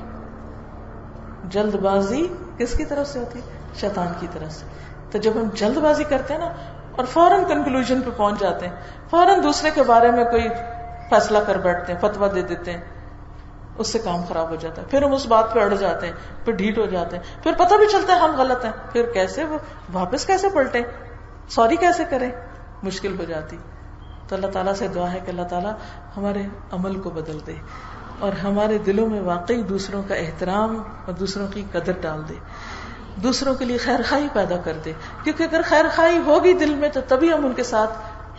[SPEAKER 1] جلد بازی کس کی طرف سے ہوتی؟ شیطان کی طرف سے. تو جب ہم جلد بازی کرتے ہیں نا اور فوراً کنکلوژن پہ پہنچ جاتے ہیں، فوراً دوسرے کے بارے میں کوئی فیصلہ کر بیٹھتے ہیں، فتویٰ دے دیتے ہیں، اس سے کام خراب ہو جاتا ہے. پھر ہم اس بات پہ اڑ جاتے ہیں، پھر ڈھیٹ ہو جاتے ہیں، پھر پتہ بھی چلتا ہے ہم غلط ہیں، پھر کیسے وہ واپس کیسے پلٹیں، سوری کیسے کریں، مشکل ہو جاتی. تو اللہ تعالیٰ سے دعا ہے کہ اللہ تعالیٰ ہمارے عمل کو بدل دے اور ہمارے دلوں میں واقعی دوسروں کا احترام اور دوسروں کی قدر ڈال دے، دوسروں کے لیے خیر خواہی پیدا کر دے. کیونکہ اگر خیر خواہی ہوگی دل میں تو تبھی ہم ان کے ساتھ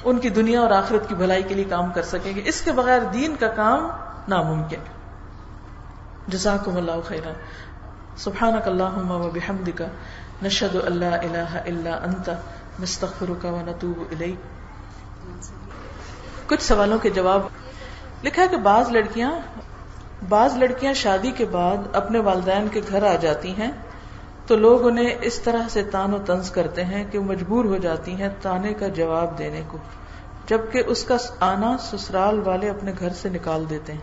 [SPEAKER 1] ان کی دنیا اور آخرت کی بھلائی کے لیے کام کر سکیں گے. اس کے بغیر دین کا کام ناممکن. جزاکم اللہ خیرا. سبحانک اللہم و بحمدک، نشہد ان لا الہ الا انت، نستغفرک و نتوب الیک. کچھ سوالوں کے جواب. لکھا ہے کہ بعض لڑکیاں شادی کے بعد اپنے والدین کے گھر آ جاتی ہیں تو لوگ انہیں اس طرح سے طعن و طنز کرتے ہیں کہ وہ مجبور ہو جاتی ہیں طعنے کا جواب دینے کو، جبکہ اس کا آنا سسرال والے اپنے گھر سے نکال دیتے ہیں.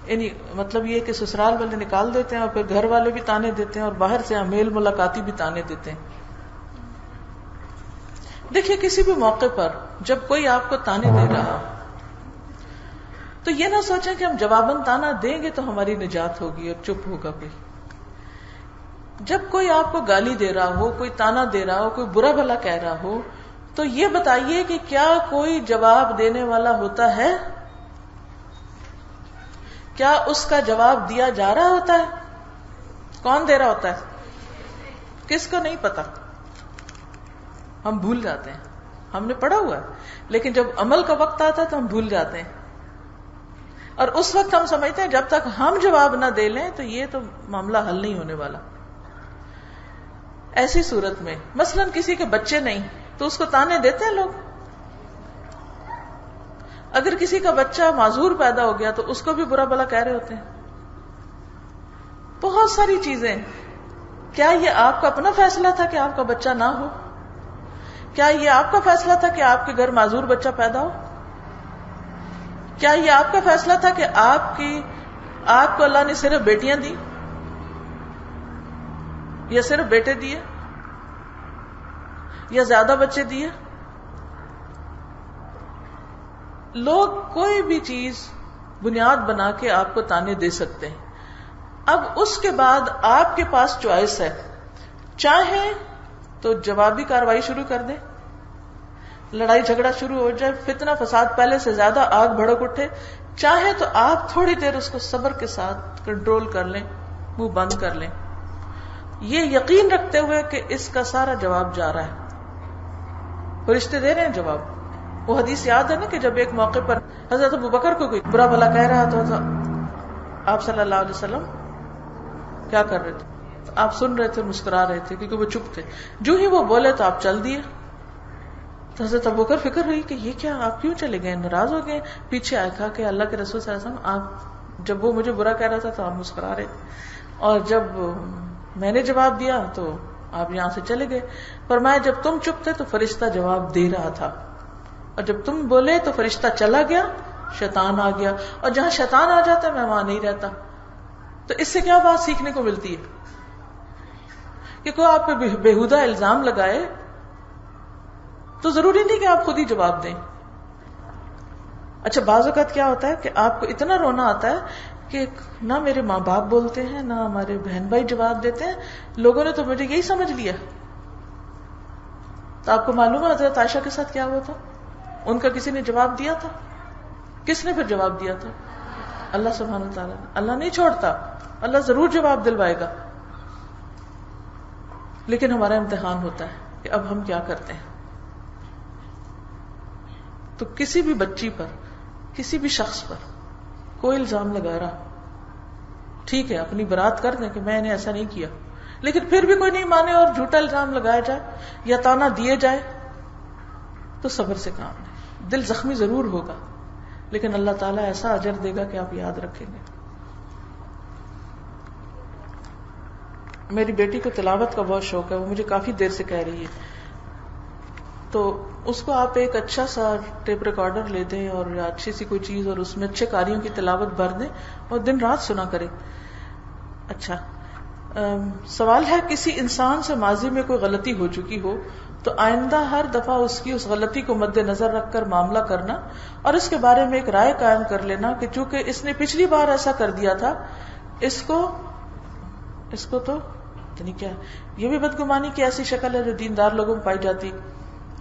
[SPEAKER 1] یعنی مطلب یہ کہ سسرال والے نکال دیتے ہیں اور پھر گھر والے بھی طعنے دیتے ہیں اور باہر سے میل ملاقاتی بھی طعنے دیتے ہیں. دیکھیے کسی بھی موقع پر جب کوئی آپ کو طعنے دے رہا تو یہ نہ سوچیں کہ ہم جواباً طعنا دیں گے تو ہماری نجات ہوگی اور چپ ہوگا کوئی. جب کوئی آپ کو گالی دے رہا ہو، کوئی طعنا دے رہا ہو، کوئی برا بھلا کہہ رہا ہو، تو یہ بتائیے کہ کیا کوئی جواب دینے والا ہوتا ہے؟ کیا اس کا جواب دیا جا رہا ہوتا ہے؟ کون دے رہا ہوتا ہے؟ کس کو نہیں پتا؟ ہم بھول جاتے ہیں. ہم نے پڑھا ہوا ہے لیکن جب عمل کا وقت آتا ہے تو ہم بھول جاتے ہیں, اور اس وقت ہم سمجھتے ہیں جب تک ہم جواب نہ دے لیں تو یہ تو معاملہ حل نہیں ہونے والا. ایسی صورت میں مثلا کسی کے بچے نہیں تو اس کو تانے دیتے ہیں لوگ. اگر کسی کا بچہ معذور پیدا ہو گیا تو اس کو بھی برا بلا کہہ رہے ہوتے ہیں. بہت ساری چیزیں. کیا یہ آپ کا اپنا فیصلہ تھا کہ آپ کا بچہ نہ ہو؟ کیا یہ آپ کا فیصلہ تھا کہ آپ کے گھر معذور بچہ پیدا ہو؟ کیا یہ آپ کا فیصلہ تھا کہ آپ کو اللہ نے صرف بیٹیاں دی یا صرف بیٹے دیے یا زیادہ بچے دیے؟ لوگ کوئی بھی چیز بنیاد بنا کے آپ کو تانے دے سکتے ہیں. اب اس کے بعد آپ کے پاس چوائس ہے. چاہے تو جوابی کاروائی شروع کر دیں, لڑائی جھگڑا شروع ہو جائے, فتنہ فساد پہلے سے زیادہ آگ بھڑک اٹھے. چاہے تو آپ تھوڑی دیر اس کو صبر کے ساتھ کنٹرول کر لیں, منہ بند کر لیں, یہ یقین رکھتے ہوئے کہ اس کا سارا جواب جا رہا ہے, فرشتے دے رہے ہیں جواب. وہ حدیث یاد ہے نا کہ جب ایک موقع پر حضرت ابوبکر کو کوئی برا بھلا کہہ رہا تھا, آپ صلی اللہ علیہ وسلم کیا کر رہے تھے؟ آپ سن رہے تھے, مسکرا رہے تھے کیونکہ وہ چپ تھے. جو ہی وہ بولے تو آپ چل دیے. تو حضرت ابوبکر فکر ہوئی کہ یہ کیا, آپ کیوں چلے گئے, ناراض ہو گئے؟ پیچھے آئے, کہا کہ اللہ کے رسول صلی اللہ علیہ وسلم, آپ جب وہ مجھے برا کہہ رہا تھا تو آپ مسکرا رہے تھے, اور جب میں نے جواب دیا تو آپ یہاں سے چلے گئے. فرمایا جب تم چپ تھے تو فرشتہ جواب دے رہا تھا, اور جب تم بولے تو فرشتہ چلا گیا, شیطان آ گیا, اور جہاں شیطان آ جاتا ہے میں وہاں نہیں رہتا. تو اس سے کیا بات سیکھنے کو ملتی ہے کہ کوئی آپ پہ بےہودہ الزام لگائے تو ضروری نہیں کہ آپ خود ہی جواب دیں. اچھا بعض اوقات کیا ہوتا ہے کہ آپ کو اتنا رونا آتا ہے کہ نہ میرے ماں باپ بولتے ہیں نہ ہمارے بہن بھائی جواب دیتے ہیں, لوگوں نے تو مجھے یہی سمجھ لیا. تو آپ کو معلوم ہے حضرت عائشہ کے ساتھ کیا ہوا تھا؟ ان کا کسی نے جواب دیا تھا. کس نے پھر جواب دیا تھا؟ اللہ سبحانہ وتعالیٰ. اللہ نہیں چھوڑتا, اللہ ضرور جواب دلوائے گا. لیکن ہمارا امتحان ہوتا ہے کہ اب ہم کیا کرتے ہیں. تو کسی بھی بچی پر, کسی بھی شخص پر کوئی الزام لگا رہا, ٹھیک ہے اپنی برات کر دیں کہ میں نے ایسا نہیں کیا, لیکن پھر بھی کوئی نہیں مانے اور جھوٹا الزام لگایا جائے یا تانا دیے جائے تو صبر سے کام نہیں. دل زخمی ضرور ہوگا لیکن اللہ تعالیٰ ایسا اجر دے گا کہ آپ یاد رکھیں گے. میری بیٹی کو تلاوت کا بہت شوق ہے, وہ مجھے کافی دیر سے کہہ رہی ہے, تو اس کو آپ ایک اچھا سا ٹیپ ریکارڈر لے دیں اور اچھی سی کوئی چیز اور اس میں اچھے قاریوں کی تلاوت بھر دیں اور دن رات سنا کرے. اچھا سوال ہے, کسی انسان سے ماضی میں کوئی غلطی ہو چکی ہو تو آئندہ ہر دفعہ اس غلطی کو مد نظر رکھ کر معاملہ کرنا اور اس کے بارے میں ایک رائے قائم کر لینا کہ چونکہ اس نے پچھلی بار ایسا کر دیا تھا, اس کو تو نہیں کیا, یہ بھی بدگمانی کی ایسی شکل ہے جو دیندار لوگوں میں پائی جاتی.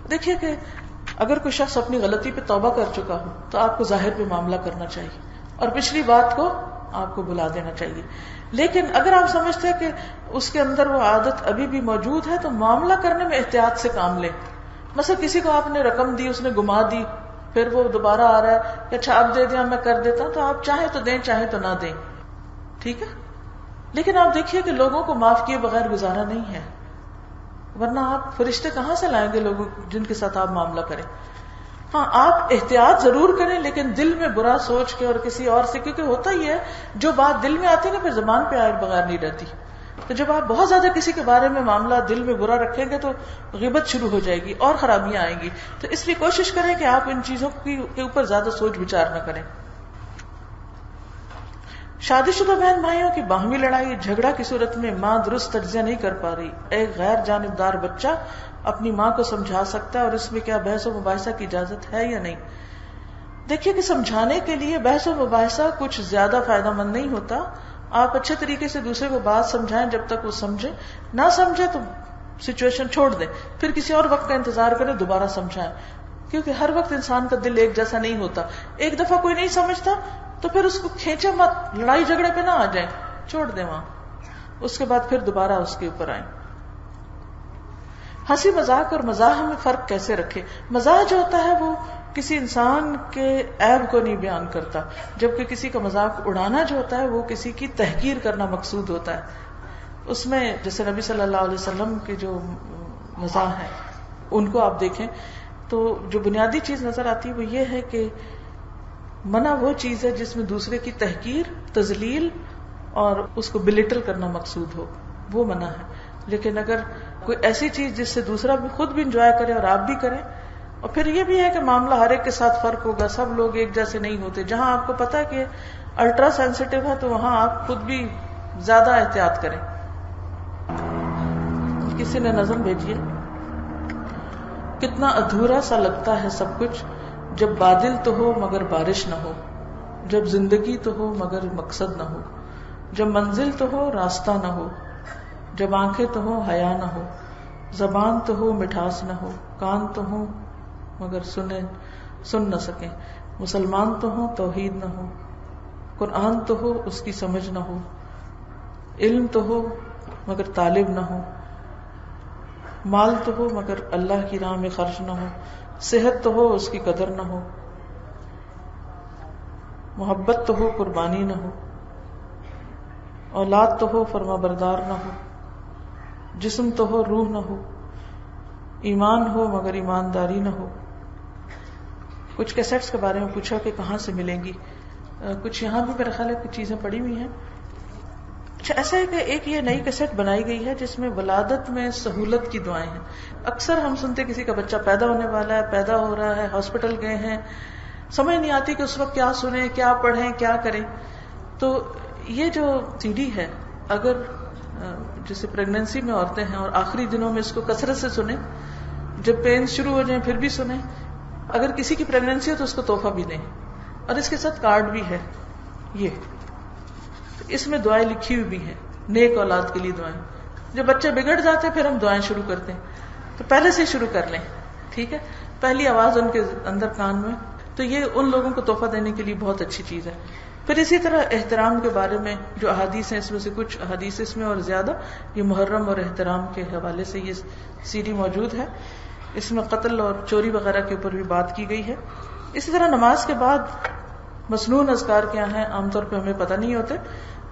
[SPEAKER 1] دیکھیے کہ اگر کوئی شخص اپنی غلطی پہ توبہ کر چکا ہو تو آپ کو ظاہر پہ معاملہ کرنا چاہیے اور پچھلی بات کو آپ کو بلا دینا چاہیے. لیکن اگر آپ سمجھتے ہیں کہ اس کے اندر وہ عادت ابھی بھی موجود ہے تو معاملہ کرنے میں احتیاط سے کام لیں. مثلا کسی کو آپ نے رقم دی, اس نے گما دی, پھر وہ دوبارہ آ رہا ہے کہ اچھا اب دے دیں, میں کر دیتا ہوں, تو آپ چاہیں تو دیں چاہیں تو نہ دیں, ٹھیک ہے. لیکن آپ دیکھیے کہ لوگوں کو معاف کیے بغیر گزارا نہیں ہے, ورنہ آپ فرشتے کہاں سے لائیں گے لوگوں جن کے ساتھ آپ معاملہ کریں. ہاں آپ احتیاط ضرور کریں لیکن دل میں برا سوچ کے اور کسی اور سے, کیونکہ ہوتا ہی ہے جو بات دل میں آتی ہے نا پھر زبان پہ آئے بغیر نہیں رہتی. تو جب آپ بہت زیادہ کسی کے بارے میں معاملہ دل میں برا رکھیں گے تو غیبت شروع ہو جائے گی اور خرابیاں آئیں گی. تو اس لیے کوشش کریں کہ آپ ان چیزوں کے اوپر زیادہ سوچ بچار نہ کریں. شادی شدہ بہن بھائیوں کی باہمی لڑائی جھگڑا کی صورت میں ماں درست تجزیہ نہیں کر پا رہی, ایک غیر جانبدار بچہ اپنی ماں کو سمجھا سکتا ہے اور اس میں کیا بحث و مباحثہ کی اجازت ہے یا نہیں؟ دیکھیے کہ سمجھانے کے لیے بحث و مباحثہ کچھ زیادہ فائدہ مند نہیں ہوتا. آپ اچھے طریقے سے دوسرے کو بات سمجھائیں جب تک وہ سمجھے, نہ سمجھے تو سچویشن چھوڑ دیں, پھر کسی اور وقت کا انتظار کریں, دوبارہ سمجھائیں, کیونکہ ہر وقت انسان کا دل ایک جیسا نہیں ہوتا. ایک دفعہ کوئی نہیں سمجھتا تو پھر اس کو کھینچے مت, لڑائی جھگڑے پہ نہ آ جائیں, چھوڑ دیں وہاں, اس کے بعد پھر دوبارہ اس کے اوپر آئیں. ہنسی مذاق اور مزاح میں فرق کیسے رکھے؟ مزاح جو ہوتا ہے وہ کسی انسان کے عیب کو نہیں بیان کرتا, جبکہ کسی کا مذاق اڑانا جو ہوتا ہے وہ کسی کی تحقیر کرنا مقصود ہوتا ہے. اس میں جیسے نبی صلی اللہ علیہ وسلم کے جو مزاح ہیں ان کو آپ دیکھیں تو جو بنیادی چیز نظر آتی ہے وہ یہ ہے کہ منع وہ چیز ہے جس میں دوسرے کی تحقیر, تذلیل اور اس کو بلیٹل کرنا مقصود ہو, وہ منع ہے. لیکن اگر کوئی ایسی چیز جس سے دوسرا بھی خود بھی انجوائے کرے اور آپ بھی کریں, اور پھر یہ بھی ہے کہ معاملہ ہر ایک کے ساتھ فرق ہوگا, سب لوگ ایک جیسے نہیں ہوتے. جہاں آپ کو پتا ہے کہ الٹرا سینسیٹیو ہے تو وہاں آپ خود بھی زیادہ احتیاط کریں. کسی نے نظم بھیجی ہے, کتنا ادھورا سا لگتا ہے سب کچھ جب بادل تو ہو مگر بارش نہ ہو, جب زندگی تو ہو مگر مقصد نہ ہو, جب منزل تو ہو راستہ نہ ہو, جب آنکھیں تو ہو حیا نہ ہو, زبان تو ہو مٹھاس نہ ہو, کان تو ہو مگر سن نہ سکیں, مسلمان تو ہو توحید نہ ہو, قرآن تو ہو اس کی سمجھ نہ ہو, علم تو ہو مگر طالب نہ ہو, مال تو ہو مگر اللہ کی راہ میں خرچ نہ ہو, صحت تو ہو اس کی قدر نہ ہو, محبت تو ہو قربانی نہ ہو, اولاد تو ہو فرما بردار نہ ہو, جسم تو ہو روح نہ ہو, ایمان ہو مگر ایمانداری نہ ہو. کچھ کیسٹس کے بارے میں پوچھا کہ کہاں سے ملیں گی, کچھ یہاں بھی میرا خیال ہے کچھ چیزیں پڑی ہوئی ہیں. اچھا ایسا ہے کہ ایک یہ نئی کیسٹ بنائی گئی ہے جس میں ولادت میں سہولت کی دعائیں ہیں. اکثر ہم سنتے کسی کا بچہ پیدا ہونے والا ہے, پیدا ہو رہا ہے, ہاسپٹل گئے ہیں, سمجھ نہیں آتی کہ اس وقت کیا سنیں, کیا پڑھیں, کیا کریں. تو یہ جو سی ڈی ہے اگر جیسے پریگنینسی میں عورتیں ہیں اور آخری دنوں میں اس کو کثرت سے سنیں, جب پینز شروع ہو جائیں پھر بھی سنیں, اگر کسی کی پریگنینسی ہو تو اس کو تحفہ بھی دیں, اور اس کے ساتھ کارڈ بھی ہے. یہ اس میں دعائیں لکھی ہوئی بھی ہیں, نیک اولاد کے لیے دعائیں. جب بچے بگڑ جاتے پھر ہم دعائیں شروع کرتے ہیں, تو پہلے سے شروع کر لیں, ٹھیک ہے, پہلی آواز ان کے اندر کان میں. تو یہ ان لوگوں کو تحفہ دینے کے لیے بہت اچھی چیز ہے. پھر اسی طرح احترام کے بارے میں جو احادیث ہیں, اس میں سے کچھ احادیث اس میں اور زیادہ یہ محرم اور احترام کے حوالے سے یہ سی ڈی موجود ہے. اس میں قتل اور چوری وغیرہ کے اوپر بھی بات کی گئی ہے. اسی طرح نماز کے بعد مسنون اذکار کیا ہیں عام طور پہ ہمیں پتہ نہیں ہوتے,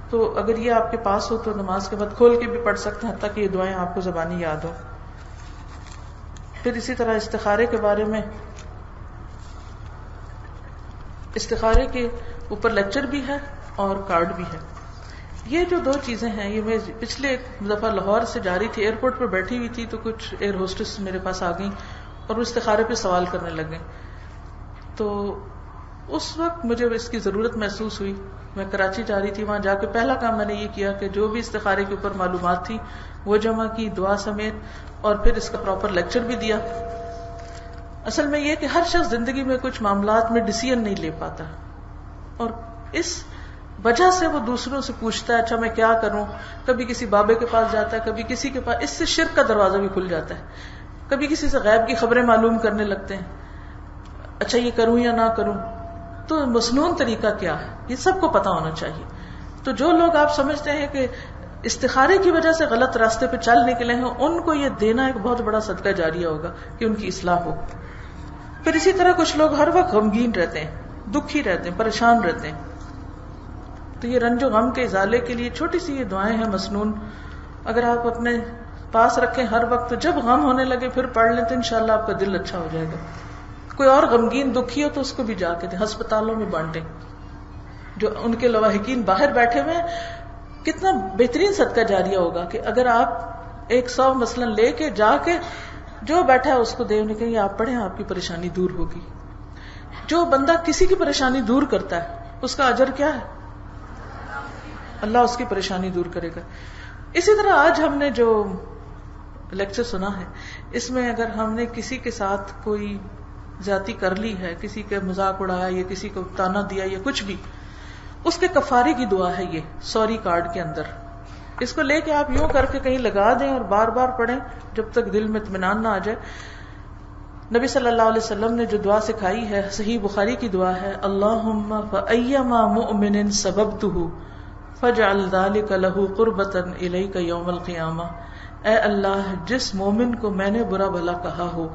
[SPEAKER 1] تو اگر یہ آپ کے پاس ہو تو نماز کے بعد کھول کے بھی پڑھ سکتے ہیں, حتیٰ کہ یہ دعائیں آپ کو زبانی یاد ہو. پھر اسی طرح استخارے کے بارے میں, استخارے کے اوپر لیکچر بھی ہے اور کارڈ بھی ہے. یہ جو دو چیزیں ہیں, یہ میں پچھلے ایک دفعہ لاہور سے جا رہی تھی, ایئرپورٹ پر بیٹھی ہوئی تھی, تو کچھ ایئر ہوسٹس میرے پاس آ گئیں اور وہ استخارے پہ سوال کرنے لگ گئیں. تو اس وقت مجھے اس کی ضرورت محسوس ہوئی. میں کراچی جا رہی تھی, وہاں جا کے پہلا کام میں نے یہ کیا کہ جو بھی استخارے کے اوپر معلومات تھی وہ جمع کی, دعا سمیت, اور پھر اس کا پراپر لیکچر بھی دیا. اصل میں یہ کہ ہر شخص زندگی میں کچھ معاملات میں ڈیسیژن نہیں لے پاتا, اور اس وجہ سے وہ دوسروں سے پوچھتا ہے اچھا میں کیا کروں. کبھی کسی بابے کے پاس جاتا ہے, کبھی کسی کے پاس. اس سے شرک کا دروازہ بھی کھل جاتا ہے. کبھی کسی سے غیب کی خبریں معلوم کرنے لگتے ہیں, اچھا یہ کروں یا نہ کروں. تو مسنون طریقہ کیا ہے یہ سب کو پتا ہونا چاہیے. تو جو لوگ آپ سمجھتے ہیں کہ استخارے کی وجہ سے غلط راستے پہ چل نکلے ہیں, ان کو یہ دینا ایک بہت بڑا صدقہ جاریہ ہوگا کہ ان کی اصلاح ہو. پھر اسی طرح کچھ لوگ ہر وقت غمگین رہتے ہیں, دکھی رہتے ہیں, پریشان رہتے ہیں. تو یہ رنج و غم کے ازالے کے لیے چھوٹی سی یہ دعائیں ہیں مسنون, اگر آپ اپنے پاس رکھیں ہر وقت, تو جب غم ہونے لگے پھر پڑھ لیں تو انشاءاللہ آپ کا دل اچھا ہو جائے گا. کوئی اور غمگین دکھی ہو تو اس کو بھی جا کے دیں, ہسپتالوں میں بانٹیں. جو ان کے لواحقین باہر بیٹھے ہوئے ہیں, کتنا بہترین صدقہ جاریہ ہوگا کہ اگر آپ 100 مثلا لے کے جا کے جو بیٹھا ہے اس کو دے, انہیں کہیں آپ پڑھیں, آپ کی پریشانی دور ہوگی. جو بندہ کسی کی پریشانی دور کرتا ہے اس کا اجر کیا ہے, اللہ اس کی پریشانی دور کرے گا. اسی طرح آج ہم نے جو لیکچر سنا ہے, اس میں اگر ہم نے کسی کے ساتھ کوئی زیادتی کر لی ہے, کسی کے مذاق اڑایا یا کسی کو تانا دیا یا کچھ بھی, اس کے کفارے کی دعا ہے یہ سوری کارڈ کے اندر. اس کو لے کے آپ یوں کر کے کہیں لگا دیں اور بار بار پڑھیں جب تک دل میں اطمینان نہ آ جائے. نبی صلی اللہ علیہ وسلم نے جو دعا سکھائی ہے صحیح بخاری کی دعا ہے, اللہم فأیما مؤمن سببتہ فاجعل ذلک لہ قربۃ الیک یوم القیامہ. اے اللہ, جس مومن کو میں نے برا بھلا کہا ہو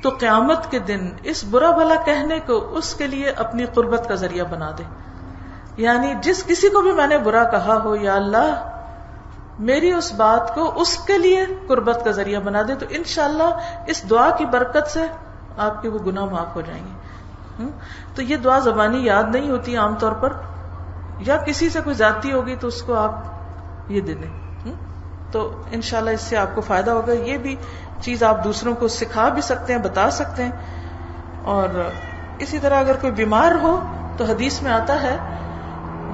[SPEAKER 1] تو قیامت کے دن اس برا بھلا کہنے کو اس کے لیے اپنی قربت کا ذریعہ بنا دے. یعنی جس کسی کو بھی میں نے برا کہا ہو, یا اللہ میری اس بات کو اس کے لیے قربت کا ذریعہ بنا دے, تو انشاءاللہ اس دعا کی برکت سے آپ کے وہ گناہ معاف ہو جائیں گے. تو یہ دعا زبانی یاد نہیں ہوتی عام طور پر, یا کسی سے کوئی زیادتی ہوگی تو اس کو آپ یہ دے دیں, تو انشاءاللہ اس سے آپ کو فائدہ ہوگا. یہ بھی چیز آپ دوسروں کو سکھا بھی سکتے ہیں, بتا سکتے ہیں. اور اسی طرح اگر کوئی بیمار ہو تو حدیث میں آتا ہے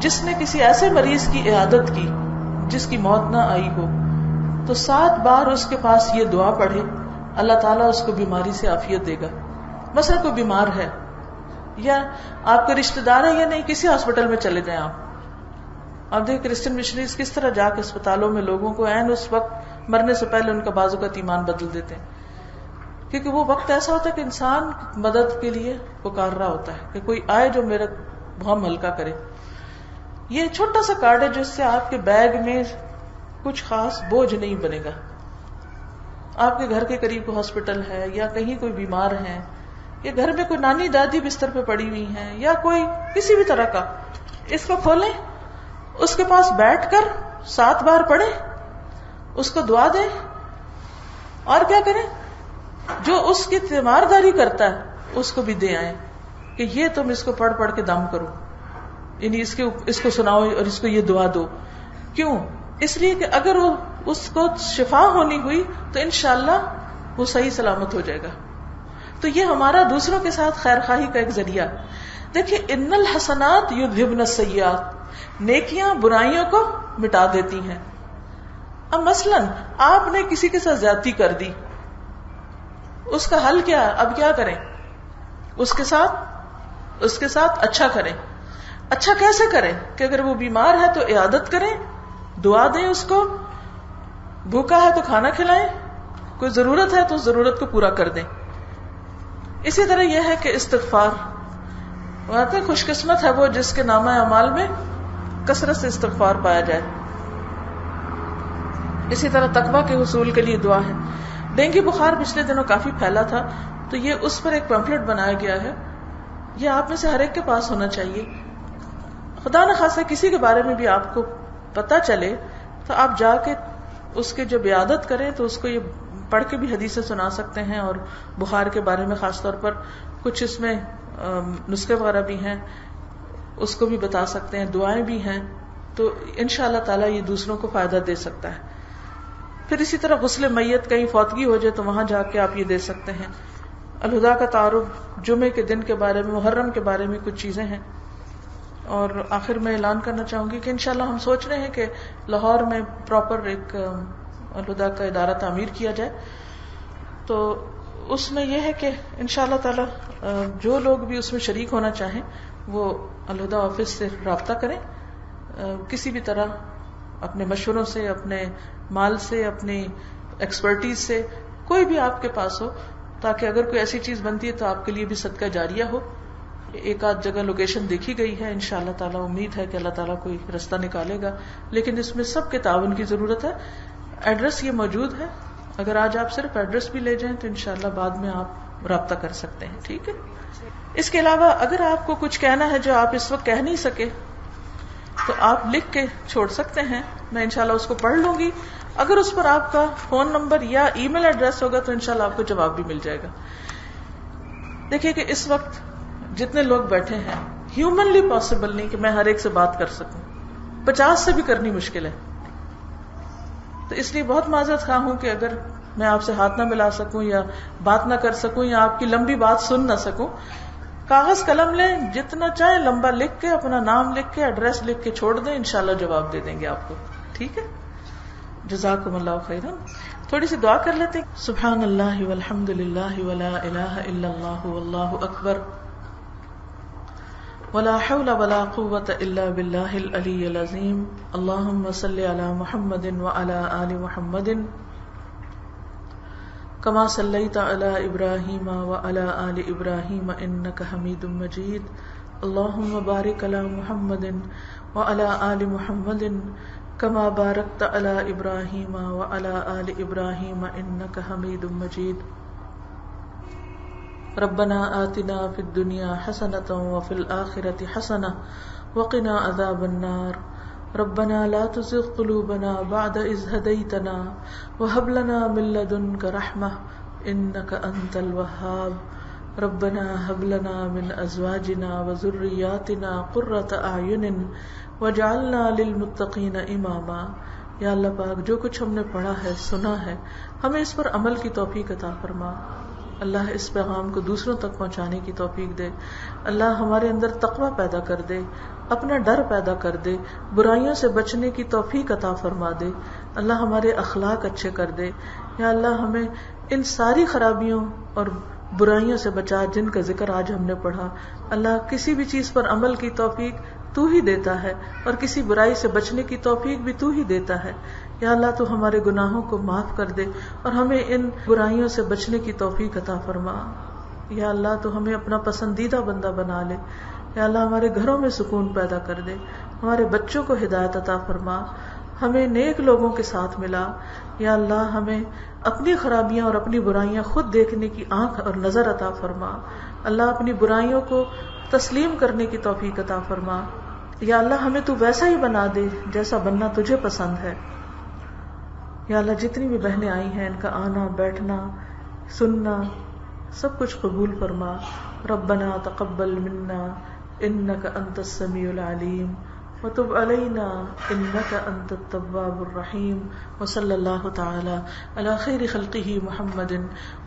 [SPEAKER 1] جس نے کسی ایسے مریض کی عیادت کی جس کی موت نہ آئی ہو تو 7 بار اس کے پاس یہ دعا پڑھے, اللہ تعالیٰ اس کو بیماری سے عافیت دے گا. مثلا کوئی بیمار ہے یا آپ کے رشتہ دار ہے یا نہیں, کسی ہاسپٹل میں چلے جائیں آپ دیکھیں کرسچن مشنریز کس طرح جا کے اسپتالوں میں لوگوں کو عین اس وقت مرنے سے پہلے ان کا بعض اوقات ایمان بدل دیتے ہیں, کیونکہ وہ وقت ایسا ہوتا ہے کہ انسان مدد کے لیے پکار رہا ہوتا ہے کہ کوئی آئے جو میرا غم ہلکا کرے. یہ چھوٹا سا کارڈ ہے جس سے آپ کے بیگ میں کچھ خاص بوجھ نہیں بنے گا. آپ کے گھر کے قریب کوئی ہاسپٹل ہے یا کہیں کوئی بیمار ہے یا گھر میں کوئی نانی دادی بستر پہ پڑی ہوئی ہیں یا کوئی کسی بھی طرح کا, اس کو کھولیں, اس کے پاس بیٹھ کر 7 بار پڑھیں, اس کو دعا دیں, اور کیا کریں, جو اس کی تیمارداری کرتا ہے اس کو بھی دے آئیں کہ یہ تم اس کو پڑھ پڑھ کے دم کرو, یعنی اس کو سناؤ اور اس کو یہ دعا دو. کیوں؟ اس لیے کہ اگر وہ اس کو شفا ہونی ہوئی تو انشاءاللہ وہ صحیح سلامت ہو جائے گا. تو یہ ہمارا دوسروں کے ساتھ خیر خواہی کا ایک ذریعہ. دیکھیں, ان الحسنات یذھبن السیئات, نیکیاں برائیوں کو مٹا دیتی ہیں. اب مثلا آپ نے کسی کے ساتھ زیادتی کر دی, اس کا حل کیا ہے؟ اب کیا کریں؟ اس کے ساتھ اچھا کریں. اچھا کیسے کریں؟ کہ اگر وہ بیمار ہے تو عیادت کریں, دعا دیں اس کو, بھوکا ہے تو کھانا کھلائیں, کوئی ضرورت ہے تو اس ضرورت کو پورا کر دیں. اسی طرح یہ ہے کہ استغفار, واقعی خوش قسمت ہے وہ جس کے نامہ اعمال میں کثرت سے استغفار پایا جائے. اسی طرح تقویٰ کے حصول کے لیے دعا ہے. ڈینگی بخار پچھلے دنوں کافی پھیلا تھا, تو یہ اس پر ایک پیمفلٹ بنایا گیا ہے, یہ آپ میں سے ہر ایک کے پاس ہونا چاہیے. خدا نہ خاصہ کسی کے بارے میں بھی آپ کو پتا چلے تو آپ جا کے اس کے جب عیادت کریں تو اس کو یہ پڑھ کے بھی حدیثیں سنا سکتے ہیں, اور بخار کے بارے میں خاص طور پر کچھ اس میں نسخے وغیرہ بھی ہیں, اس کو بھی بتا سکتے ہیں, دعائیں بھی ہیں, تو انشاءاللہ تعالیٰ یہ دوسروں کو فائدہ دے سکتا ہے. پھر اسی طرح غسل میت, کہیں فوتگی ہو جائے تو وہاں جا کے آپ یہ دے سکتے ہیں. الہدا کا تعارف, جمعے کے دن کے بارے میں, محرم کے بارے میں کچھ چیزیں ہیں. اور آخر میں اعلان کرنا چاہوں گی کہ انشاءاللہ ہم سوچ رہے ہیں کہ لاہور میں پراپر ایک الہدا کا ادارہ تعمیر کیا جائے. تو اس میں یہ ہے کہ انشاءاللہ تعالی جو لوگ بھی اس میں شریک ہونا چاہیں وہ الہدا آفس سے رابطہ کریں, کسی بھی طرح اپنے مشوروں سے, اپنے مال سے, اپنی ایکسپرٹیز سے, کوئی بھی آپ کے پاس ہو, تاکہ اگر کوئی ایسی چیز بنتی ہے تو آپ کے لیے بھی صدقہ جاریہ ہو. ایک آدھ جگہ لوکیشن دیکھی گئی ہے, انشاءاللہ تعالیٰ امید ہے کہ اللہ تعالیٰ کوئی رستہ نکالے گا, لیکن اس میں سب کے تعاون کی ضرورت ہے. ایڈریس یہ موجود ہے, اگر آج آپ صرف ایڈریس بھی لے جائیں تو انشاءاللہ بعد میں آپ رابطہ کر سکتے ہیں. ٹھیک ہے. اس کے علاوہ اگر آپ کو کچھ کہنا ہے جو آپ اس وقت کہہ نہیں سکے تو آپ لکھ کے چھوڑ سکتے ہیں, میں انشاءاللہ اس کو پڑھ لوں گی. اگر اس پر آپ کا فون نمبر یا ای میل ایڈریس ہوگا تو انشاءاللہ آپ کو جواب بھی مل جائے گا. دیکھیے کہ اس وقت جتنے لوگ بیٹھے ہیں, ہیومنلی پاسبل نہیں کہ میں ہر ایک سے بات کر سکوں, 50 سے بھی کرنی مشکل ہے. تو اس لیے بہت معذرت خواہ ہوں کہ اگر میں آپ سے ہاتھ نہ ملا سکوں یا بات نہ کر سکوں یا آپ کی لمبی بات سن نہ سکوں. کاغذ قلم لیں, جتنا چاہیں لمبا لکھ کے, اپنا نام لکھ کے, ایڈریس لکھ کے چھوڑ دیں, انشاءاللہ جواب دے دیں گے آپ کو. ٹھیک ہے. جزاکم اللہ خیرا. تھوڑی سی دعا کر لیتے ہیں. سبحان اللہ والحمد للہ ولا الہ الا اللہ واللہ اکبر ولا حول ولا قوة إلا بالله العلي العظيم. اللهم صل على محمد وعلى آل محمد كما صليت على إبراهيم وعلى آل إبراهيم إنك حميد مجيد. اللهم بارك على محمد وعلى آل محمد كما باركت على إبراهيم وعلى آل إبراهيم إنك حميد مجيد. ربنا آتنا في الدنيا حسنة وفي الآخرة حسنة وقنا عذاب النار. ربنا لا تزغ قلوبنا بعد إذ هديتنا وهب لنا من لدنك رحمة إنك أنت الوهاب. ربنا هب لنا من أزواجنا وذرياتنا قرة أعين واجعلنا للمتقين إماما. یا اللہ پاک جو کچھ ہم نے پڑھا ہے سنا ہے ہمیں اس پر عمل کی توفیق عطا فرما. اللہ اس پیغام کو دوسروں تک پہنچانے کی توفیق دے. اللہ ہمارے اندر تقوی پیدا کر دے, اپنا ڈر پیدا کر دے, برائیوں سے بچنے کی توفیق عطا فرما دے. اللہ ہمارے اخلاق اچھے کر دے. یا اللہ ہمیں ان ساری خرابیوں اور برائیوں سے بچا جن کا ذکر آج ہم نے پڑھا. اللہ کسی بھی چیز پر عمل کی توفیق تو ہی دیتا ہے اور کسی برائی سے بچنے کی توفیق بھی تو ہی دیتا ہے. یا اللہ تو ہمارے گناہوں کو معاف کر دے اور ہمیں ان برائیوں سے بچنے کی توفیق عطا فرما. یا اللہ تو ہمیں اپنا پسندیدہ بندہ بنا لے. یا اللہ ہمارے گھروں میں سکون پیدا کر دے, ہمارے بچوں کو ہدایت عطا فرما, ہمیں نیک لوگوں کے ساتھ ملا. یا اللہ ہمیں اپنی خرابیاں اور اپنی برائیاں خود دیکھنے کی آنکھ اور نظر عطا فرما. اللہ اپنی برائیوں کو تسلیم کرنے کی توفیق عطا فرما. یا اللہ ہمیں تو ویسا ہی بنا دے جیسا بننا تجھے پسند ہے. یا اللہ جتنی بھی بہنیں آئی ہیں ان کا آنا بیٹھنا سننا سب کچھ قبول فرما. ربنا تقبل منا انک انت السمیع العلیم وتب علینا انک انت التواب الرحیم. وصلی اللہ تعالی علی خیر خلقہ محمد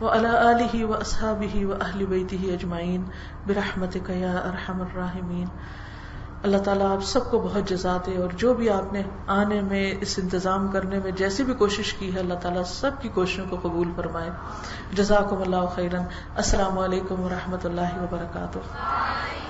[SPEAKER 1] وعلی آلہ واصحابہ واہل بیتہ اجمعین برحمتک یا ارحم الراحمین. اللہ تعالیٰ آپ سب کو بہت جزا دے, اور جو بھی آپ نے آنے میں اس انتظام کرنے میں جیسی بھی کوشش کی ہے اللہ تعالیٰ سب کی کوششوں کو قبول فرمائے. جزاکم اللہ خیرا. السلام علیکم ورحمۃ اللہ وبرکاتہ.